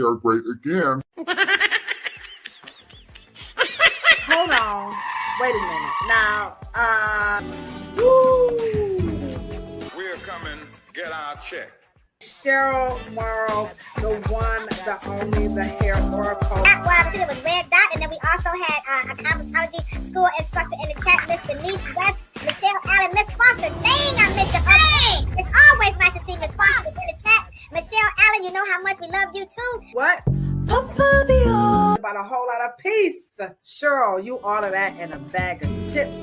are great again. Hold on. Wait a minute. Now, We're coming. Get our check. Cheryl, Morrow, the one, the only, the hair oracle. Well, I think it was Red Dot, and then we also had a cosmetology school instructor in the chat, Miss Denise West, Michelle Allen, Miss Foster. Dang, I missed your name. It's always nice to see Miss Foster in the chat. Michelle Allen, you know how much we love you too. What? About a whole lot of peace. Cheryl, you order that in a bag of chips.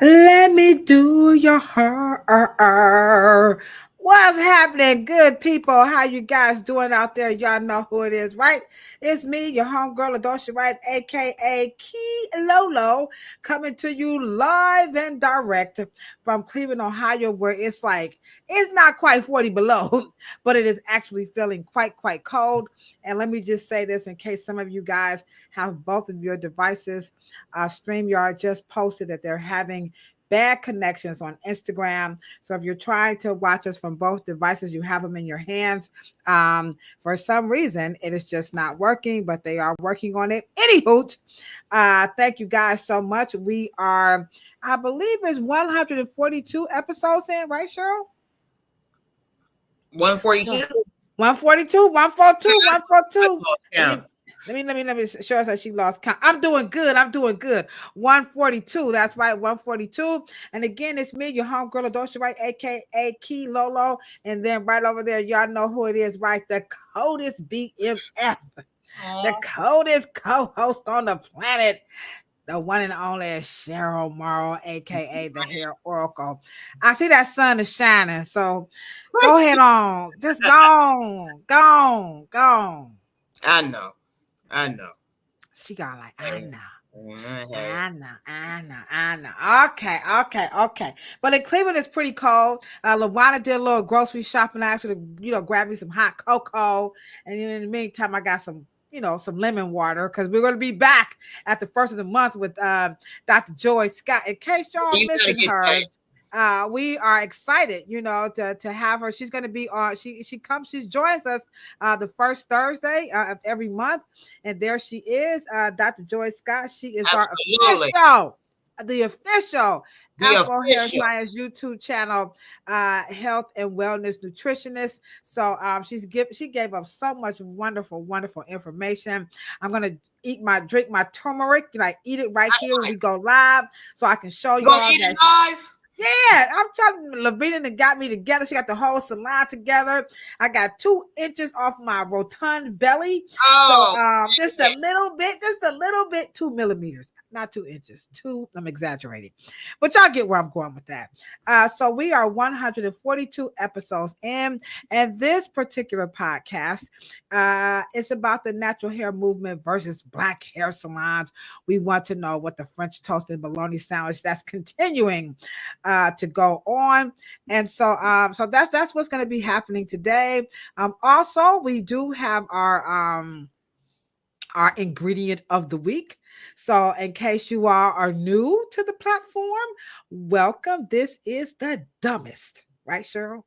Let me do your hair. What's happening, good people? How you guys doing out there? Y'all know who it is, right? It's me, your homegirl, Ladosha, Wright, a.k.a. Key Lolo, coming to you live and direct from Cleveland, Ohio, where it's not quite 40 below, but it is actually feeling quite cold. And let me just say this in case some of you guys have both of your devices. StreamYard just posted that they're having bad connections on Instagram. So if you're trying to watch us from both devices, you have them in your hands. For some reason, it is just not working, but they are working on it. Anywho, thank you guys so much. We are, I believe it's 142 episodes in, right, Cheryl? 142? 142, 142, 142. Yeah. Let me show us that she lost count. I'm doing good. 142. That's right, 142. And again, it's me, your homegirl, Ladosha, right, aka Key Lolo. And then right over there, y'all know who it is, right? The coldest BMF, the coldest co-host on the planet. The one and only Cheryl Morrow, aka the Hair Oracle. I see that sun is shining, so go ahead on. Just go on. I know. She got like, I know. Okay. But in Cleveland, it's pretty cold. LaWanna did a little grocery shopping. I actually, grabbed me some hot cocoa. And in the meantime, I got some lemon water because we're going to be back at the first of the month with Dr. Joy Scott. In case y'all missing her, we are excited, to have her. She's going to be on. She joins us the first Thursday of every month, and there she is, Dr. Joy Scott. She is the official Afro Hair Science YouTube channel, health and wellness nutritionist. So she gave up so much wonderful information. I'm gonna drink my turmeric, eat it right here when we go live, so I can show you all that. Yeah, I'm telling you, Lavina that got me together. She got the whole salon together. I got 2 inches off my rotund belly. Just a little bit, 2 millimeters. Not 2 inches. I'm exaggerating. But y'all get where I'm going with that. So we are 142 episodes in, and this particular podcast is about the natural hair movement versus black hair salons. We want to know what the French toast and bologna sandwich that's continuing to go on. And so that's what's going to be happening today. Also, we do have our ingredient of the week. So in case you are new to the platform, welcome. This is the dumbest, right, Cheryl?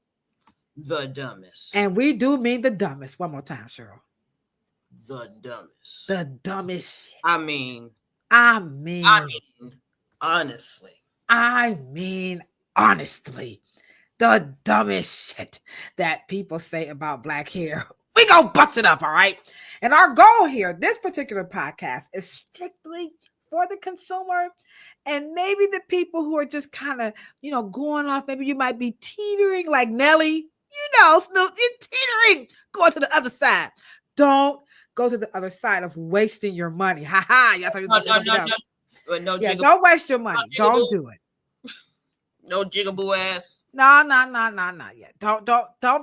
The dumbest. And we do mean the dumbest. One more time, Cheryl. The dumbest. The dumbest shit. I mean, honestly. The dumbest shit that people say about black hair. We gonna bust it up, all right? And our goal here, this particular podcast, is strictly for the consumer and maybe the people who are just kind of, going off. Maybe you might be teetering like Nelly, Snoop, you're teetering, going to the other side. Don't go to the other side of wasting your money. Ha ha. No, don't waste your money. Don't do it. No jigaboo ass. No. Yeah. Don't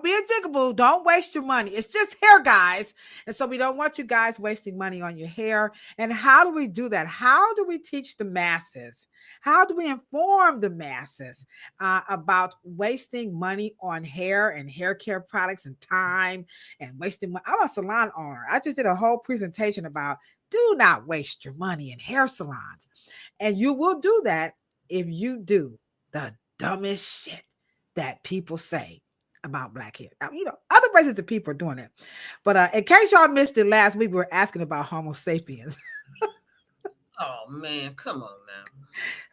be a jigaboo. Don't waste your money. It's just hair, guys. And so we don't want you guys wasting money on your hair. And how do we do that? How do we teach the masses? How do we inform the masses about wasting money on hair and hair care products and time and wasting money? I'm a salon owner. I just did a whole presentation about do not waste your money in hair salons. And you will do that if you do the dumbest shit that people say about black hair. Now, other races of people are doing it. But in case y'all missed it last week, we were asking about Homo sapiens. Oh man, come on now.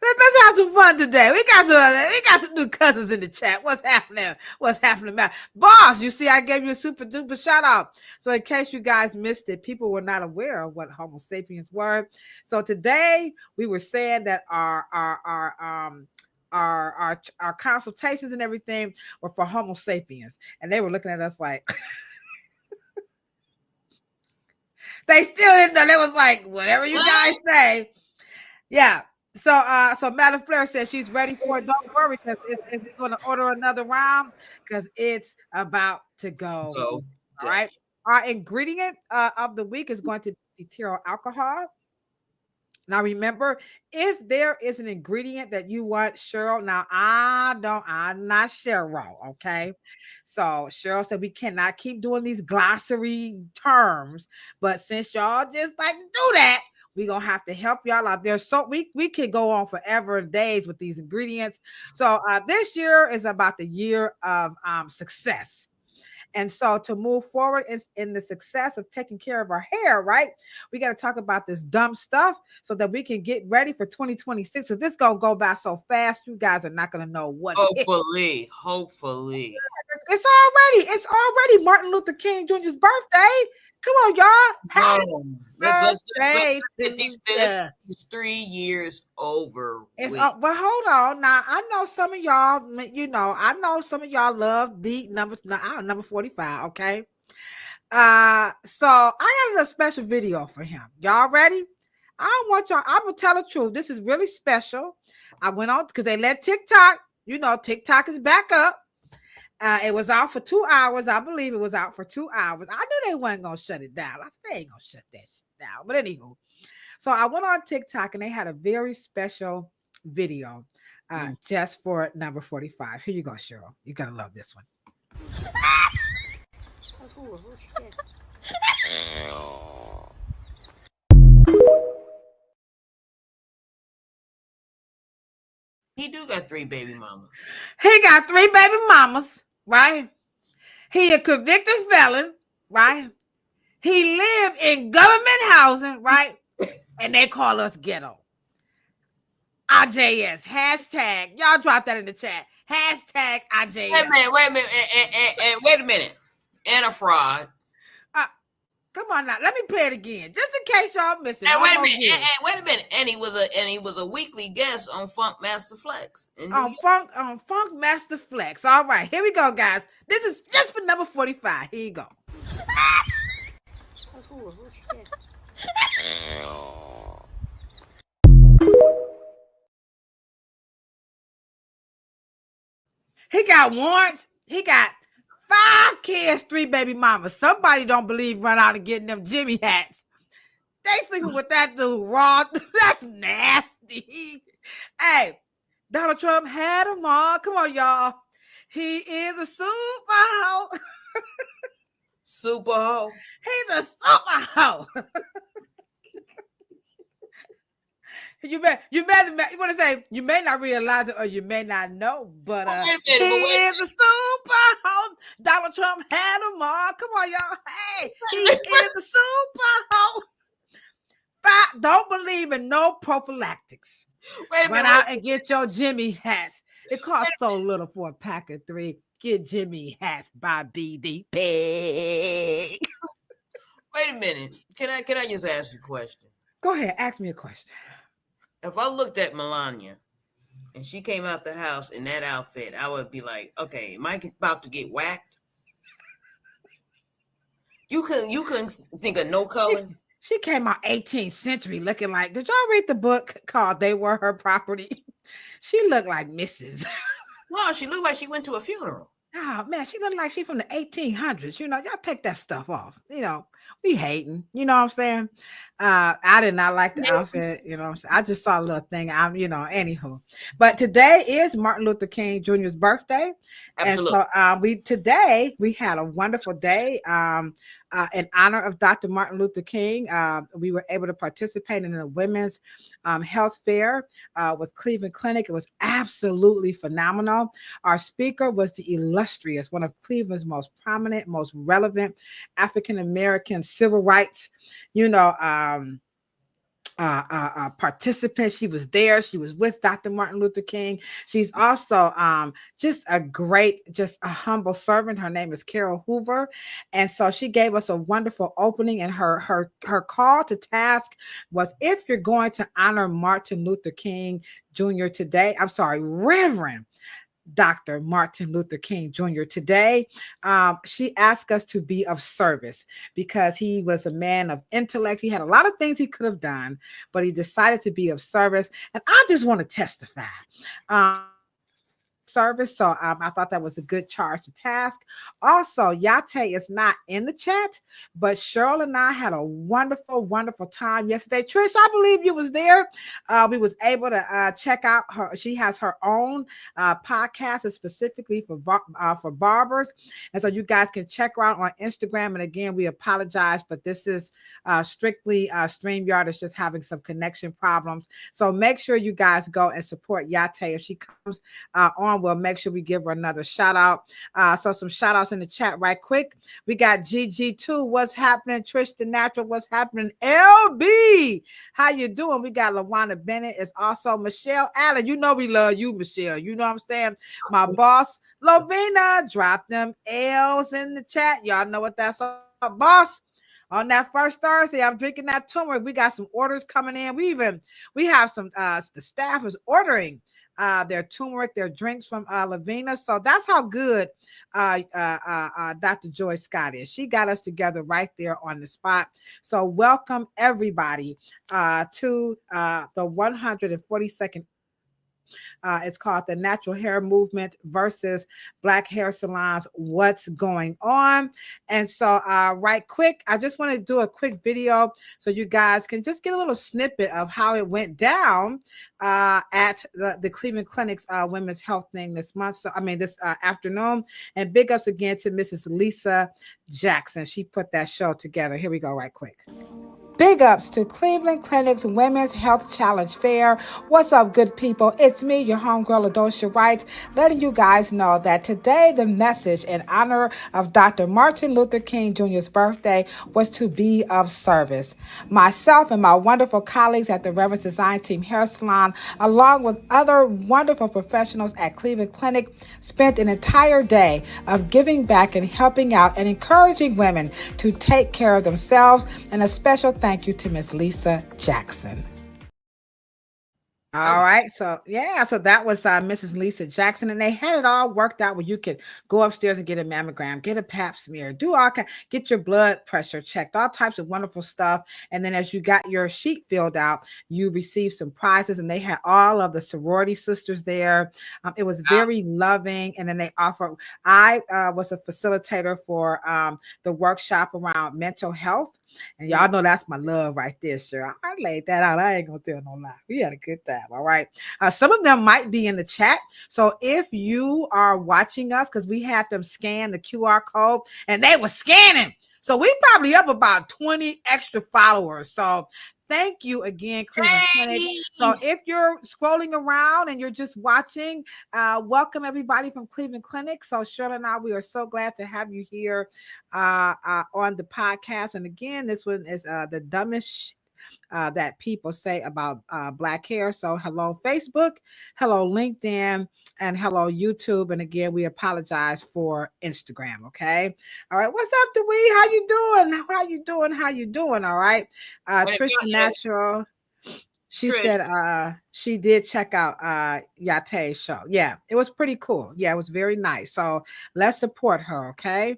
Let's have some fun today. We got some new cousins in the chat. What's happening? What's happening, man? Boss, you see, I gave you a super duper shout out. So in case you guys missed it, people were not aware of what Homo sapiens were. So today we were saying that our consultations and everything were for Homo sapiens, and they were looking at us like they still didn't know. They was like, whatever you guys say. Yeah. So Madam Flair says she's ready for it. Don't worry, because it's going to order another round because it's about to go. All right. Our ingredient of the week is going to be ethyl alcohol. Now, remember, if there is an ingredient that you want, Cheryl, now I'm not Cheryl, okay? So Cheryl said we cannot keep doing these glossary terms, but since y'all just like to do that, we're going to have to help y'all out there. So we could go on forever and days with these ingredients. So this year is about the year of success. And so to move forward in the success of taking care of our hair, right? We got to talk about this dumb stuff so that we can get ready for 2026. So this is going to go by so fast, you guys are not going to know what. Hopefully. It's already Martin Luther King Jr.'s birthday. Come on, y'all. Happy birthday to these 3 years over. Well, hold on. Now, I know some of y'all, love the number 45, okay? So I got a little special video for him. Y'all ready? I don't want y'all, I'm going to tell the truth. This is really special. I went on, because they let TikTok, TikTok is back up. It was out for 2 hours. I believe it was out for 2 hours. I knew they weren't going to shut it down. I said, they ain't going to shut that shit down. But anywho, so I went on TikTok and they had a very special video just for number 45. Here you go, Cheryl. You're going to love this one. He do got 3 baby mamas. He got 3 baby mamas, right? He a convicted felon, right? He live in government housing, right? And they call us ghetto. IJS, hashtag. Y'all drop that in the chat. Hashtag IJS. Wait a minute. And a fraud. Come on now. Let me play it again. Just in case y'all missed it. Wait a minute. And he was a weekly guest on Funk Master Flex. On Funk Master Flex. All right. Here we go, guys. This is just for number 45. Here you go. He got warrants. He got 5 kids, 3 baby mamas. Somebody don't believe run out and getting them Jimmy hats. They sleeping with that dude raw. That's nasty. Hey, Donald Trump had them all. Come on, y'all. He is a super hoe. Super hoe. He's a super hoe. You want to say you may not realize it or you may not know, but he is a super hoe. Donald Trump had them all. Come on, y'all. Hey, he is a super hoe. Don't believe in no prophylactics. Run out and get your Jimmy hats. It costs so little for a pack of 3. Get Jimmy hats by BDP. Wait a minute. Can I just ask you a question? Go ahead, ask me a question. If I looked at Melania and she came out the house in that outfit, I would be like, okay, am I about to get whacked? You couldn't think of no colors. She came out 18th century looking like, did y'all read the book called They Were Her Property? She looked like Mrs. No, she looked like she went to a funeral. Oh man, she looked like she from the 1800s. Y'all take that stuff off. We hating. You know what I'm saying? I did not like the outfit, I just saw a little thing. Anywho. But today is Martin Luther King Jr.'s birthday. Absolutely. And so we had a wonderful day in honor of Dr. Martin Luther King. We were able to participate in the women's health fair with Cleveland Clinic. It was absolutely phenomenal. Our speaker was the illustrious, one of Cleveland's most prominent, most relevant African-American civil rights, participant. She was there. She was with Dr. Martin Luther King. She's also just a humble servant. Her name is Cheryl Hoover. And so she gave us a wonderful opening, and her call to task was, if you're going to honor Martin Luther King Jr. today, Reverend Dr. Martin Luther King Jr. today, she asked us to be of service because he was a man of intellect. He had a lot of things he could have done, but he decided to be of service. And I just want to testify. Service. So I thought that was a good charge to task. Also, Yate is not in the chat, but Cheryl and I had a wonderful, wonderful time yesterday. Trish, I believe you was there. We was able to check out her. She has her own podcast specifically for barbers. And so you guys can check her out on Instagram. And again, we apologize, but this is strictly StreamYard is just having some connection problems. So make sure you guys go and support Yate. If she comes on, we'll make sure we give her another shout out. So some shout outs in the chat right quick. We got GG2. What's happening? Trish the Natural. What's happening? LB. How you doing? We got LaWanda Bennett. It's also Michelle Allen. You know we love you, Michelle. You know what I'm saying? My boss, Lovina. Drop them L's in the chat. Y'all know what that's about, boss. On that first Thursday, I'm drinking that turmeric. We got some orders coming in. We have some the staff is ordering their turmeric, their drinks from Lavina. So that's how good Dr. Joy Scott is. She got us together right there on the spot. So welcome everybody to the 142nd. It's called the Natural Hair Movement versus Black Hair Salons. What's going on? And so right quick, I just want to do a quick video so you guys can just get a little snippet of how it went down at the Cleveland Clinic's Women's Health thing this afternoon. And big ups again to Mrs. Lisa Jackson. She put that show together. Here we go right quick. Big ups to Cleveland Clinic's Women's Health Challenge Fair. What's up, good people? It's me, your homegirl, Ladosha Wright, letting you guys know that today the message in honor of Dr. Martin Luther King Jr.'s birthday was to be of service. Myself and my wonderful colleagues at the Reverend Design Team Hair Salon, along with other wonderful professionals at Cleveland Clinic, spent an entire day of giving back and helping out and encouraging women to take care of themselves, and a special thank you to Miss Lisa Jackson. All right. So that was Mrs. Lisa Jackson, and they had it all worked out where you could go upstairs and get a mammogram, get a pap smear, get your blood pressure checked, all types of wonderful stuff. And then as you got your sheet filled out, you received some prizes, and they had all of the sorority sisters there. It was very loving. And then they offered, I was a facilitator for the workshop around mental health. And y'all know that's my love right there, sure. I laid that out. I ain't gonna tell no lie. We had a good time. All right. Some of them might be in the chat. So if you are watching us, because we had them scan the QR code and they were scanning. So we probably up about 20 extra followers. So thank you again, Cleveland Clinic. So if you're scrolling around and you're just watching, welcome everybody from Cleveland Clinic. So Cheryl and I, we are so glad to have you here on the podcast. And again, this one is the dumbest that people say about Black hair. So hello, Facebook, hello, LinkedIn, and hello, YouTube. And again, we apologize for Instagram. Okay. All right. What's up, Dewey? How you doing? How you doing? All right. Trish the Natural. She said she did check out Yate's show. Yeah, it was pretty cool. Yeah, it was very nice. So let's support her. Okay.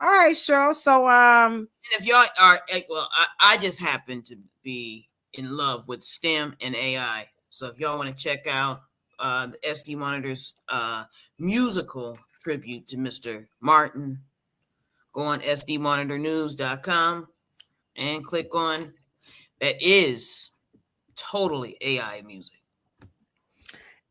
All right, Cheryl. So and if y'all are, well, I just happen to be in love with STEM and AI. So if y'all want to check out the SD Monitor's musical tribute to Mr. Martin, go on sdmonitornews.com and click on that is totally AI music.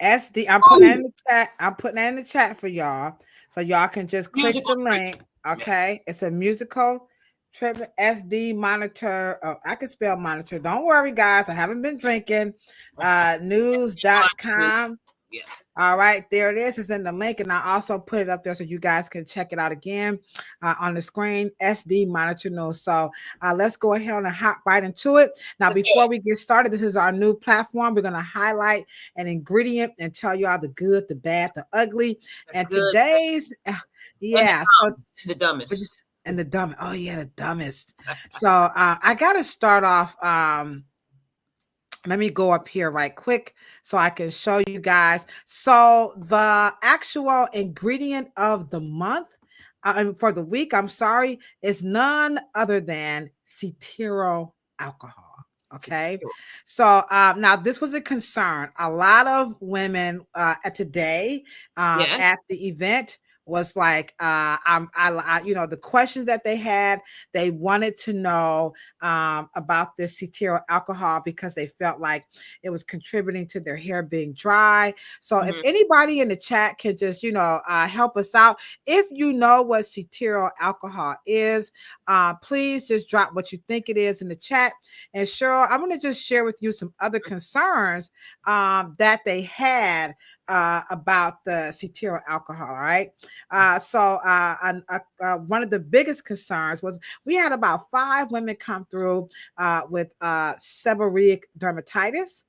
SD. I'm putting that in the chat. I'm putting that in the chat for y'all, so y'all can just click Musical the link. Okay, it's a musical treatment SD monitor. Oh, I can spell monitor. Don't worry, guys. I haven't been drinking. News.com. Yes. All right, there it is. It's in the link, and I also put it up there so you guys can check it out again on the screen. SD monitor news. So let's go ahead and hop right into it. Now, before we get started, this is our new platform. We're going to highlight an ingredient and tell you all the good, the bad, the ugly. And today's, yeah, so the dumbest. And the dumbest. Oh yeah, the dumbest. So I got to start off. Let me go up here right quick so I can show you guys. So the actual ingredient of the month, for the week, I'm sorry, is none other than cetearyl alcohol. Okay. So now this was a concern. A lot of women today at the event was like, the questions that they had, they wanted to know about this cetearyl alcohol because they felt like it was contributing to their hair being dry. So if anybody in the chat can just, help us out, if you know what cetearyl alcohol is, please just drop what you think it is in the chat. And Cheryl, I'm going to just share with you some other concerns that they had about the cetearyl alcohol. All right. So one of the biggest concerns was we had about 5 women come through with seborrheic dermatitis.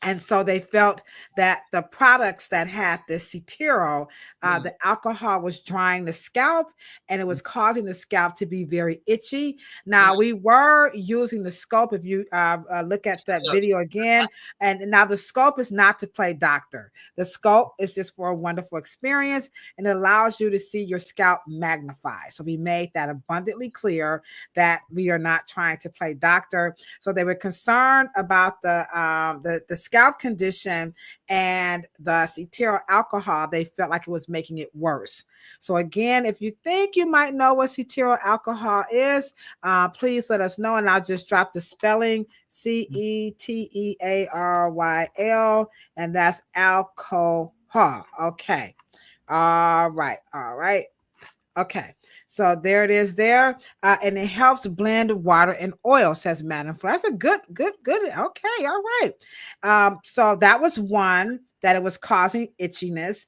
And so they felt that the products that had the cetearyl, the alcohol was drying the scalp and it was causing the scalp to be very itchy. Now we were using the scope. If you look at that video again, and now the scope is not to play doctor. The scope is just for a wonderful experience and it allows you to see your scalp magnify. So we made that abundantly clear that we are not trying to play doctor. So they were concerned about the scalp condition and the cetearyl alcohol. They felt like it was making it worse. So again, if you think you might know what cetearyl alcohol is, please let us know, and I'll just drop the spelling: CETEARYL, and that's alcohol. Okay. All right. Okay, so there it is there. And it helps blend water and oil, says Madam Flo. That's a good. Okay, all right. So that was one, that it was causing itchiness.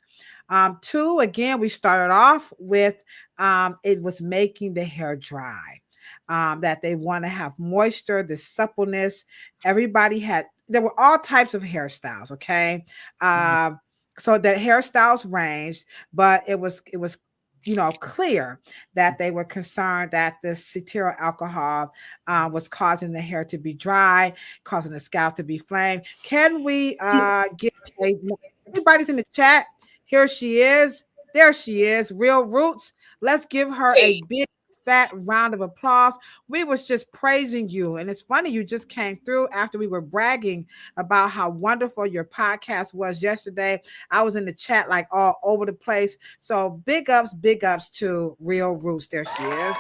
2, again, we started off with it was making the hair dry. That they want to have moisture, the suppleness. There were all types of hairstyles, okay? So the hairstyles ranged, but it was clear that they were concerned that the cetearyl alcohol was causing the hair to be dry, causing the scalp to be flamed. Can we get everybody's in the chat? Here she is. There she is. Real Roots. Let's give her a big fat round of applause. We was just praising you. And it's funny, you just came through after we were bragging about how wonderful your podcast was yesterday. I was in the chat like all over the place. So big ups to Real Roots. There she is.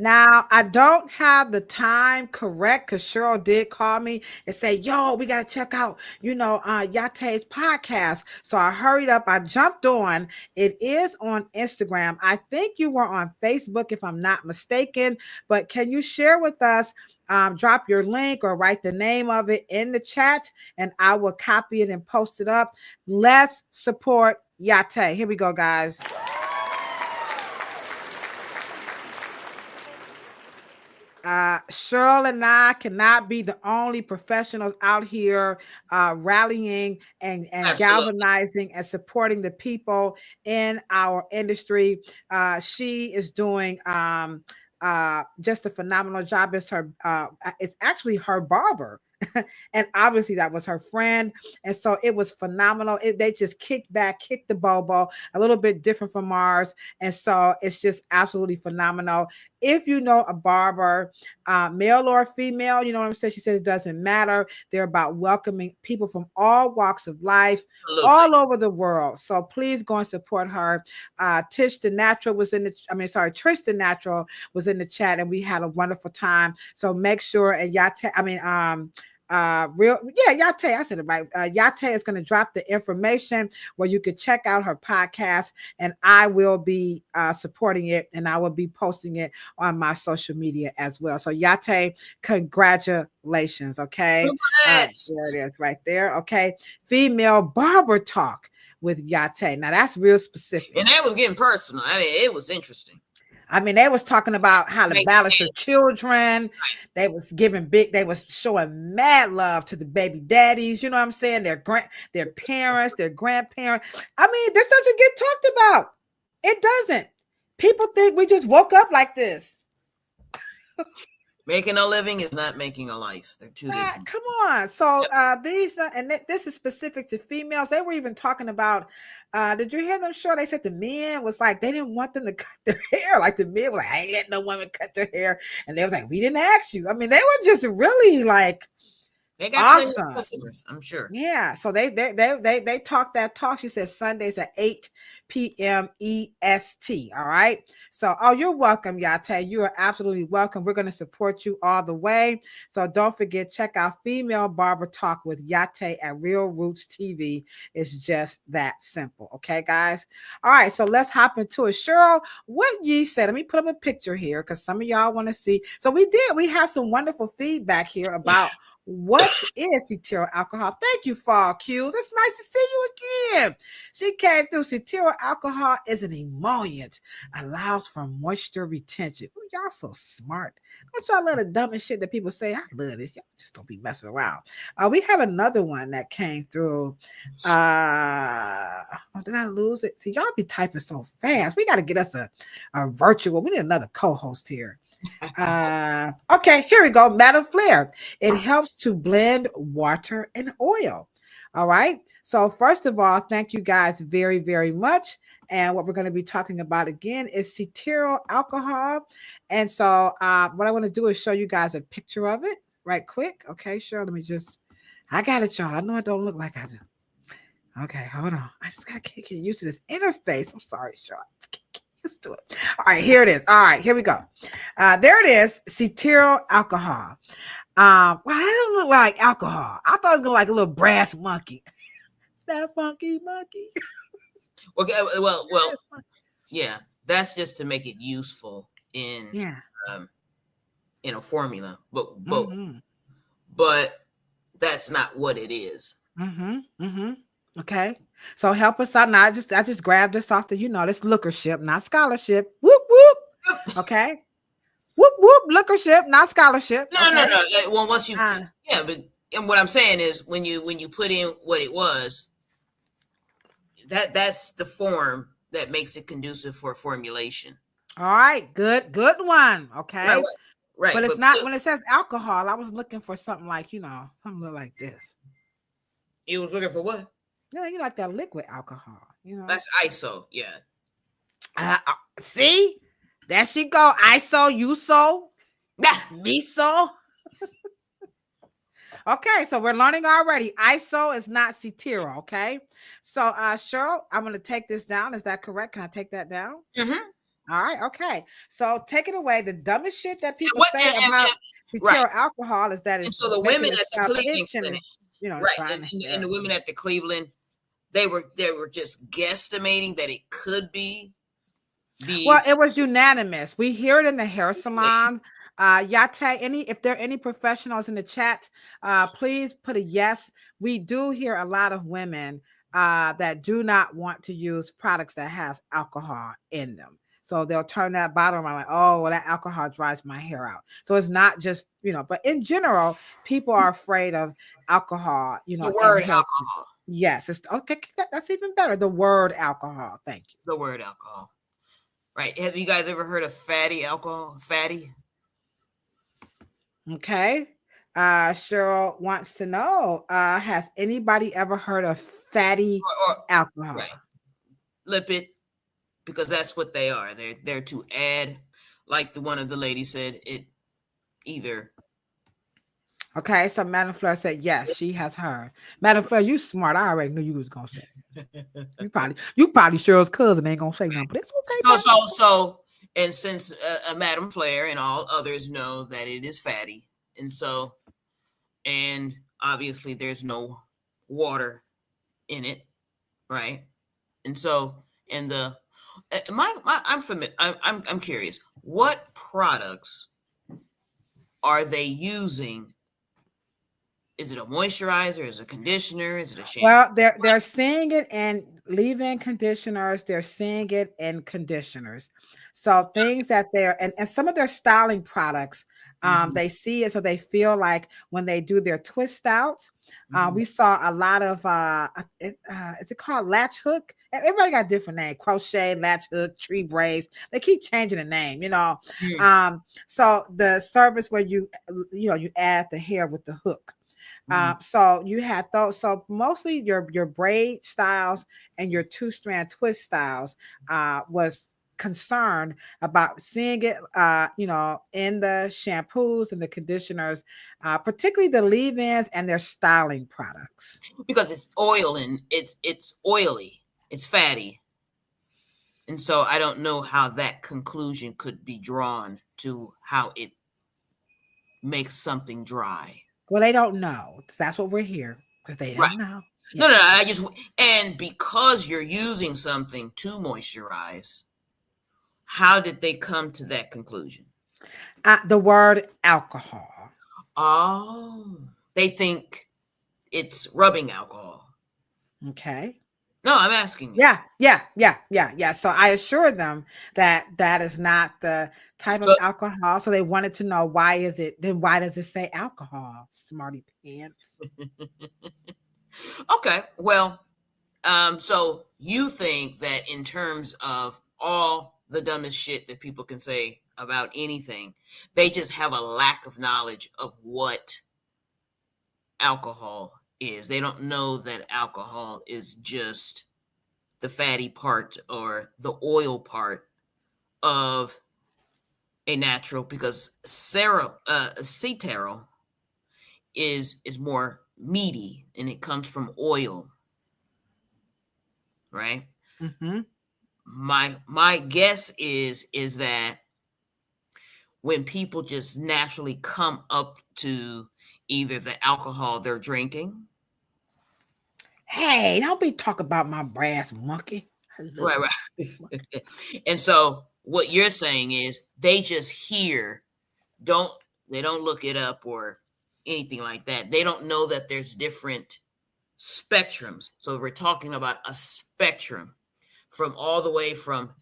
Now, I don't have the time correct because Cheryl did call me and say, yo, we got to check out, Yate's podcast. So I hurried up. I jumped on. It is on Instagram. I think you were on Facebook, if I'm not mistaken. But can you share with us, drop your link or write the name of it in the chat, and I will copy it and post it up. Let's support Yate. Here we go, guys. Cheryl and I cannot be the only professionals out here rallying and galvanizing and supporting the people in our industry. She is doing just a phenomenal job. It's actually her barber. And obviously that was her friend. And so it was phenomenal. They just kicked the bobo, a little bit different from ours. And so it's just absolutely phenomenal. If you know a barber male or female. You know what I'm saying? She says it doesn't matter. They're about welcoming people from all walks of life, all over the world. So please go and support her. Trish the Natural was in the, Trish the Natural was in the chat, and we had a wonderful time. So make sure, and Yate, Yate, I said it right. Yate is going to drop the information where you can check out her podcast, and I will be supporting it, and I will be posting it on my social media as well. So Yate, congratulations. Okay. There it is right there. Okay. Female barber talk with Yate. Now that's real specific. And that was getting personal. I mean, it was interesting. I mean, they was talking about how to balance your children. They was they was showing mad love to the baby daddies. You know what I'm saying? Their parents, their grandparents. I mean, this doesn't get talked about. It doesn't. People think we just woke up like this. Making a living is not making a life. They're two different. Come on. So this is specific to females. They were even talking about, did you hear them show? They said the men was like, they didn't want them to cut their hair. Like the men were like, I ain't letting no women cut their hair. And they was like, we didn't ask you. I mean, they were just really like, they got awesome customers, I'm sure. Yeah. So they talk that talk. She says Sundays at 8 PM EST. All right. So, you're welcome, Yate. You are absolutely welcome. We're going to support you all the way. So don't forget, check out Female Barber Talk with Yate at Real Roots TV. It's just that simple. Okay, guys. All right. So let's hop into it. Cheryl, what ye said, let me put up a picture here because some of y'all want to see. So we had some wonderful feedback here about what is cetearyl alcohol. Thank you, Fall Q's. It's nice to see you again. She came through. Cetearyl alcohol is an emollient, allows for moisture retention. Ooh, y'all so smart. Don't y'all love the dumbest shit that people say? I love this. Y'all just don't be messing around. We have another one that came through. Did I lose it? See, y'all be typing so fast. We got to get us a virtual. We need another co-host here. Okay, here we go. Madam Flair. It helps to blend water and oil. All right. So first of all, thank you guys very, very much. And what we're going to be talking about again is cetearyl alcohol. And so what I want to do is show you guys a picture of it right quick. Okay, sure. Let me I got it, y'all. I know it don't look like I do. Okay, hold on. I just got to get used to this interface. I'm sorry, Sean. Let's do it. All right, here it is. All right, here we go. There it is, cetearyl alcohol. Well, it doesn't look like alcohol. I thought it was gonna like a little brass monkey. That funky monkey. Okay, well, yeah. That's just to make it useful in a formula, but that's not what it is. Okay. So help us out. Now I just grabbed this off the, this lookership, not scholarship. Whoop, whoop. Okay. Whoop, whoop, lookership, not scholarship. No. Well, once you, but and what I'm saying is when you put in what it was, that's the form that makes it conducive for formulation. All right. Good one. Okay. Right. But it's not, when it says alcohol, I was looking for something like, something like this. You was looking for what? Yeah, you like that liquid alcohol, That's ISO, yeah. See? There she go. ISO, USO, MISO. Okay, so we're learning already. ISO is not cetearyl, okay? So, Cheryl, I'm going to take this down. Is that correct? Can I take that down? Mm-hmm. All right, okay. So take it away. The dumbest shit that people say about cetearyl alcohol is that it's so the women at the Cleveland clinic, and the women at the Cleveland, they were just guesstimating that it could be these. Well, it was unanimous. We hear it in the hair salons. Yate, if there are any professionals in the chat, please put a yes. We do hear a lot of women that do not want to use products that has alcohol in them. So they'll turn that bottle around like, oh, well, that alcohol dries my hair out. So it's not just, but in general, people are afraid of alcohol, the word alcohol. Yes. It's okay. That's even better. The word alcohol. Thank you. The word alcohol. Right. Have you guys ever heard of fatty alcohol? Fatty? Okay. Cheryl wants to know, has anybody ever heard of fatty alcohol? Right. Lipid, because that's what they are. They're to add, like one of the ladies said, it either. Okay, so Madam Fleur said yes, she has heard. Madam Fleur, you smart. I already knew you was gonna say. You probably Cheryl's cousin ain't gonna say nothing, but it's okay. So, and since Madam Flair and all others know that it is fatty, and obviously there's no water in it, right? And so, and I'm curious, what products are they using? Is it a moisturizer? Is it a conditioner? Is it a shampoo? Well, they're seeing it in leave-in conditioners. They're seeing it in conditioners. So things that they're and some of their styling products, they see it, so they feel like when they do their twist outs. We saw a lot of is it called latch hook? Everybody got a different name: crochet, latch hook, tree braids. They keep changing the name, you know. So the service where you add the hair with the hook. So you had those. So mostly your braid styles and your 2-strand twist styles was concerned about seeing it, in the shampoos and the conditioners, particularly the leave-ins and their styling products. Because it's oil and it's oily, it's fatty. And so I don't know how that conclusion could be drawn to how it makes something dry. Well, they don't know. That's what we're here, because they don't know. Yeah. No. And because you're using something to moisturize, how did they come to that conclusion? The word alcohol. Oh, they think it's rubbing alcohol. Okay. No, I'm asking you. Yeah. So I assured them that is not the type of alcohol. So they wanted to know, why is it? Then why does it say alcohol? Smarty pants. Okay. Well, so you think that in terms of all the dumbest shit that people can say about anything, they just have a lack of knowledge of what alcohol is. They don't know that alcohol is just the fatty part or the oil part of a natural, because cetero is more meaty and it comes from oil, right? My guess is that when people just naturally come up to either the alcohol they're drinking. Hey, don't be talking about my brass monkey. Right. And so what you're saying is they just hear, they don't look it up or anything like that. They don't know that there's different spectrums. So we're talking about a spectrum from all the way from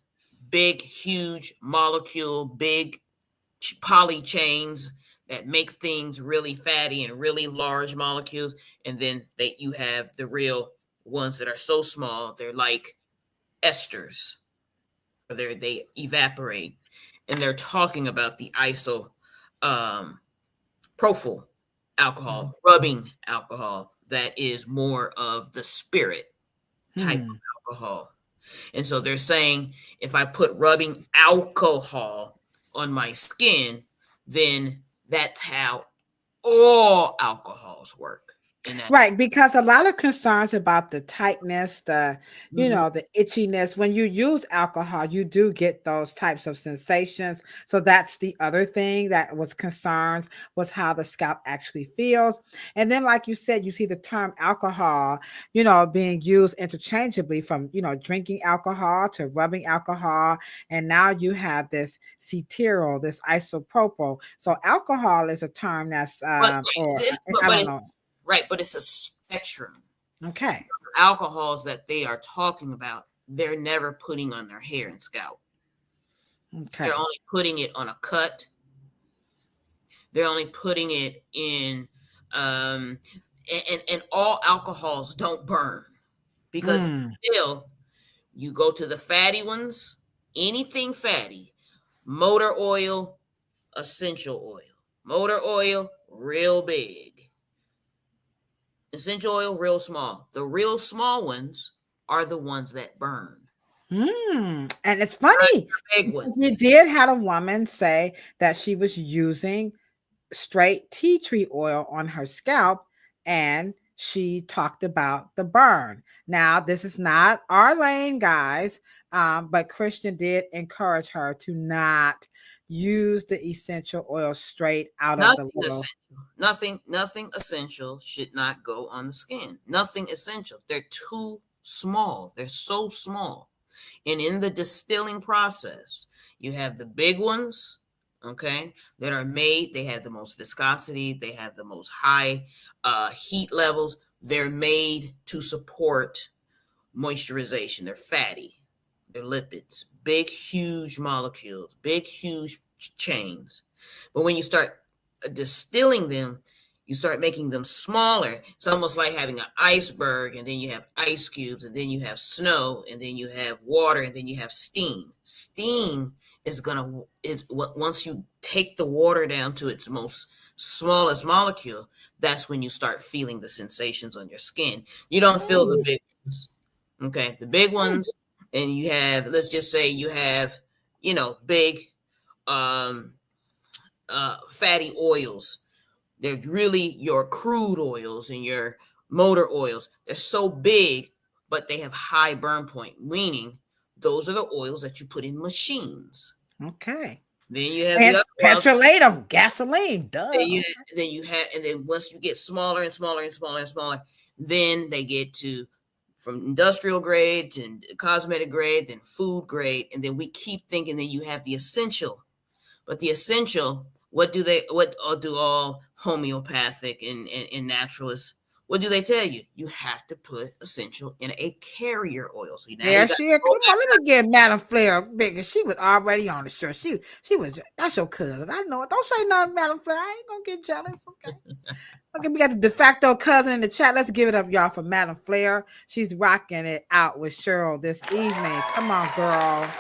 big, huge molecule, big poly chains that make things really fatty and really large molecules. And then you have the real ones that are so small, they're like esters, or they evaporate. And they're talking about the isopropyl alcohol, rubbing alcohol, that is more of the spirit type of alcohol. And so they're saying, if I put rubbing alcohol on my skin, then that's how all alcohols work. Right, because a lot of concerns about the tightness, the the itchiness. When you use alcohol, you do get those types of sensations. So that's the other thing that was concerns, was how the scalp actually feels. And then, like you said, you see the term alcohol, being used interchangeably from drinking alcohol to rubbing alcohol, and now you have this cetero, this isopropyl. So alcohol is a term that's I don't know. Right, but it's a spectrum. Okay. Alcohols that they are talking about, they're never putting on their hair and scalp. Okay. They're only putting it on a cut. They're only putting it in, and all alcohols don't burn, because still, you go to the fatty ones, anything fatty, motor oil, essential oil. Motor oil, real big. Essential oil, real small. The real small ones are the ones that burn. And it's funny. We did have a woman say that she was using straight tea tree oil on her scalp, and she talked about the burn. Now, this is not our lane, guys, but Christian did encourage her to not use the essential oil straight out of the Nothing little. essential. Nothing essential should not go on the skin. Nothing essential. They're too small. They're so small. And in the distilling process, you have the big ones, okay, that are made. They have the most viscosity. They have the most high heat levels. They're made to support moisturization. They're fatty. They're lipids. Big, huge molecules. Big, huge chains. But when you start distilling them, you start making them smaller. It's almost like having an iceberg, and then you have ice cubes, and then you have snow, and then you have water, and then you have steam. Steam is what once you take the water down to its most smallest molecule, that's when you start feeling the sensations on your skin. You don't feel the big ones. Okay, the big ones, and you have, let's just say you have, big fatty oils. They're really your crude oils and your motor oils. They're so big, but they have high burn point, meaning those are the oils that you put in machines. Okay. Then you have And the petrolatum, gasoline, duh. And then once you get smaller and smaller and smaller and smaller, then they get to from industrial grade to cosmetic grade, then food grade, and then we keep thinking that you have the essential. But the essential, what do all homeopathic and naturalists, what do they tell you? You have to put essential in a carrier oil. So there she is. Come on, let me get Madam Flair bigger. She was already on the show. She was, that's your cousin. I know it. Don't say nothing, Madam Flair. I ain't gonna get jealous. Okay. Okay, we got the de facto cousin in the chat. Let's give it up, y'all, for Madam Flair. She's rocking it out with Cheryl this evening. Come on, girl.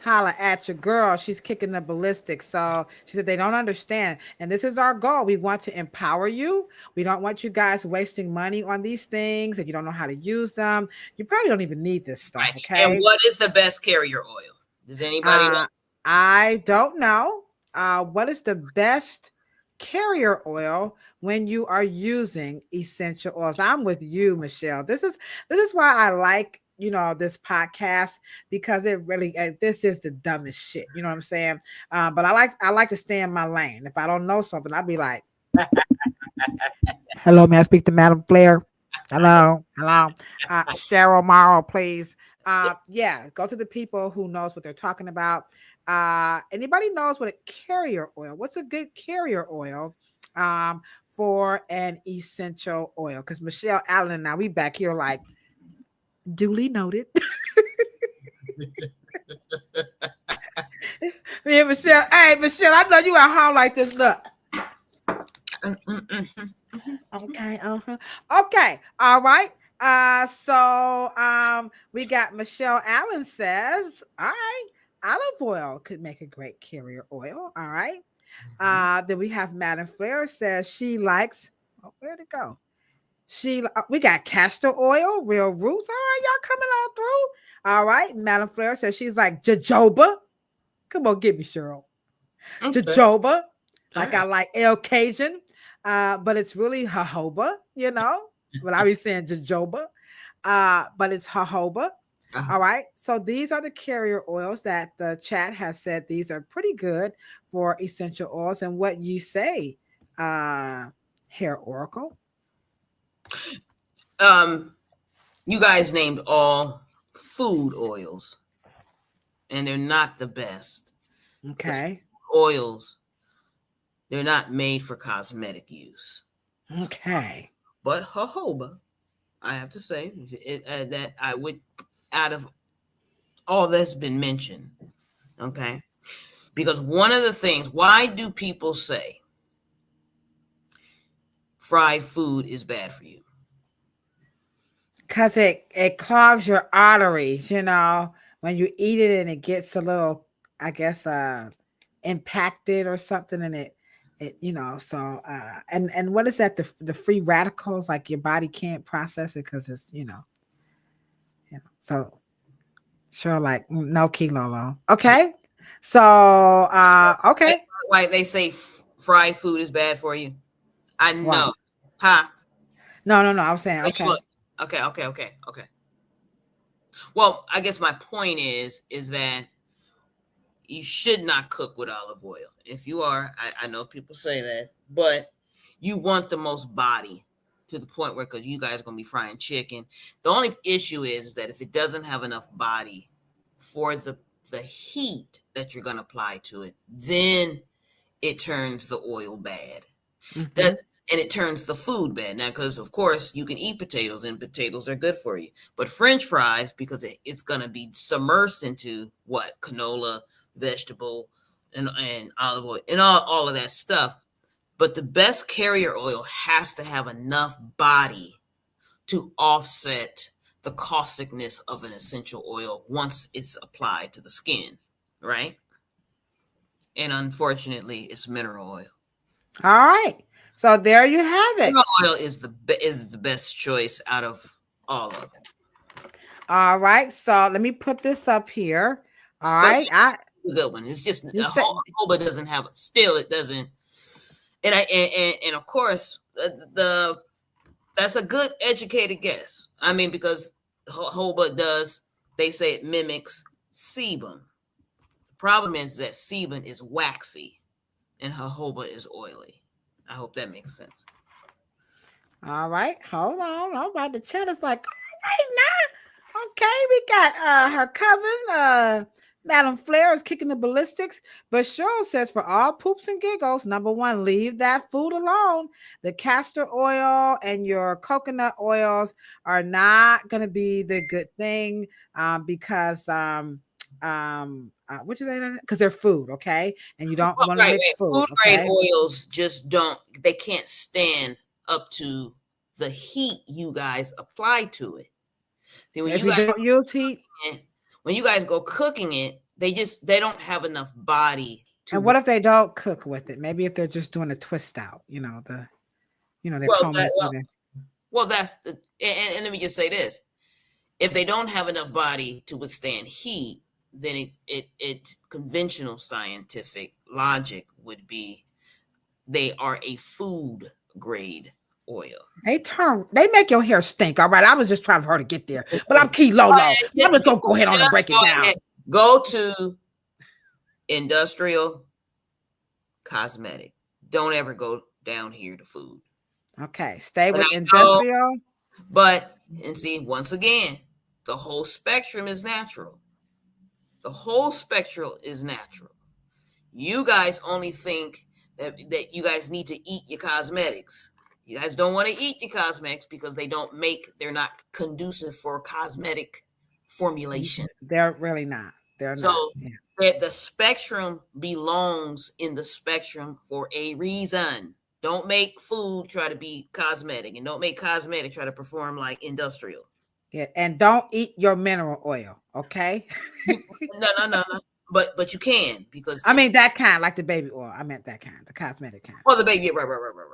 Holla at your girl. She's kicking the ballistics. So she said they don't understand. And this is our goal. We want to empower you. We don't want you guys wasting money on these things and you don't know how to use them. You probably don't even need this stuff. Right. Okay. And what is the best carrier oil? Does anybody know? I don't know. What is the best carrier oil when you are using essential oils? I'm with you, Michelle. This is why I like this podcast, because it really this is the dumbest shit. You know what I'm saying? But I like to stay in my lane. If I don't know something, I'll be like, "Hello, may I speak to Madam Flair? Hello. Cheryl, Morrow, please." Yeah, go to the people who knows what they're talking about. Anybody knows what a carrier oil? What's a good carrier oil for an essential oil? Because Michelle Allen and I, we back here like, duly noted. Me and Michelle. Hey, Michelle, I know you at home like this. Look. Okay. Okay. All right. So we got Michelle Allen says, all right, olive oil could make a great carrier oil. All right. Then we have Madam Flair says she likes, where'd it go? We got castor oil, real roots. All right, y'all coming on through. All right, Madam Flair says she's like jojoba. Come on, get me, Cheryl. Okay. Jojoba, like I like El Cajun, but it's really jojoba. But I be saying jojoba, but it's jojoba. All right, so these are the carrier oils that the chat has said these are pretty good for essential oils. And what you say, Hair Oracle? You guys named all food oils, and they're not the best. Okay. Oils, they're not made for cosmetic use. Okay. But jojoba, I have to say that I would, out of all that's been mentioned, okay, because one of the things, why do people say fried food is bad for you? Because it clogs your arteries, when you eat it and it gets a little, I guess, impacted or something, and it so and what is that? The free radicals, like your body can't process it because it's so sure, like no kilolo. Okay. So, okay. Like they say, fried food is bad for you. I know, Right. huh? No. I was saying, okay. Okay. Well, I guess my point is that you should not cook with olive oil. If you are, I know people say that, but you want the most body to the point where, because you guys are going to be frying chicken. The only issue is that if it doesn't have enough body for the heat that you're going to apply to it, then it turns the oil bad. Mhm. And it turns the food bad. Now, because of course you can eat potatoes and potatoes are good for you, but French fries, because it's going to be submersed into what? Canola, vegetable, and olive oil and all of that stuff. But the best carrier oil has to have enough body to offset the causticness of an essential oil once it's applied to the skin, right? And unfortunately, it's mineral oil. All right. So there you have it. Mineral oil is the best choice out of all of them. All right. So let me put this up here. All right. It's a good one. It's just jojoba doesn't have it. Still, it doesn't. And of course, that's a good educated guess. I mean, because jojoba does, they say it mimics sebum. The problem is that sebum is waxy and jojoba is oily. I hope that makes sense. All right. Hold on. All right. The chat is like, all right now. Okay. We got her cousin, Madam Flair is kicking the ballistics, but Cheryl says for all poops and giggles, number one, leave that food alone. The castor oil and your coconut oils are not going to be the good thing because what you say? Because they're food, okay? And you don't want to mix food. Food grade oils just they can't stand up to the heat you guys apply to it. Then when you guys don't use heat. When you guys go cooking it, they don't have enough body to. And what if they don't cook with it? Maybe if they're just doing a twist out, they're well, that's the, and let me just say this: if they don't have enough body to withstand heat, then it conventional scientific logic would be they are a food grade oil. They make your hair stink. All right. I was just trying for her to get there, but I'm key low. I'm just gonna go ahead on and break it down. Go to industrial cosmetic. Don't ever go down here to food. Okay. Stay with industrial. And see, once again, the whole spectrum is natural. The whole spectrum is natural. You guys only think that you guys need to eat your cosmetics. You guys don't want to eat your cosmetics because they're not conducive for cosmetic formulation. They're really not. They're so not. That the spectrum belongs in the spectrum for a reason. Don't make food try to be cosmetic, and don't make cosmetic try to perform like industrial. Yeah, and don't eat your mineral oil, okay? No. But you can, because I mean that kind, like the baby oil. I meant that kind, the cosmetic kind. Well, the baby, right.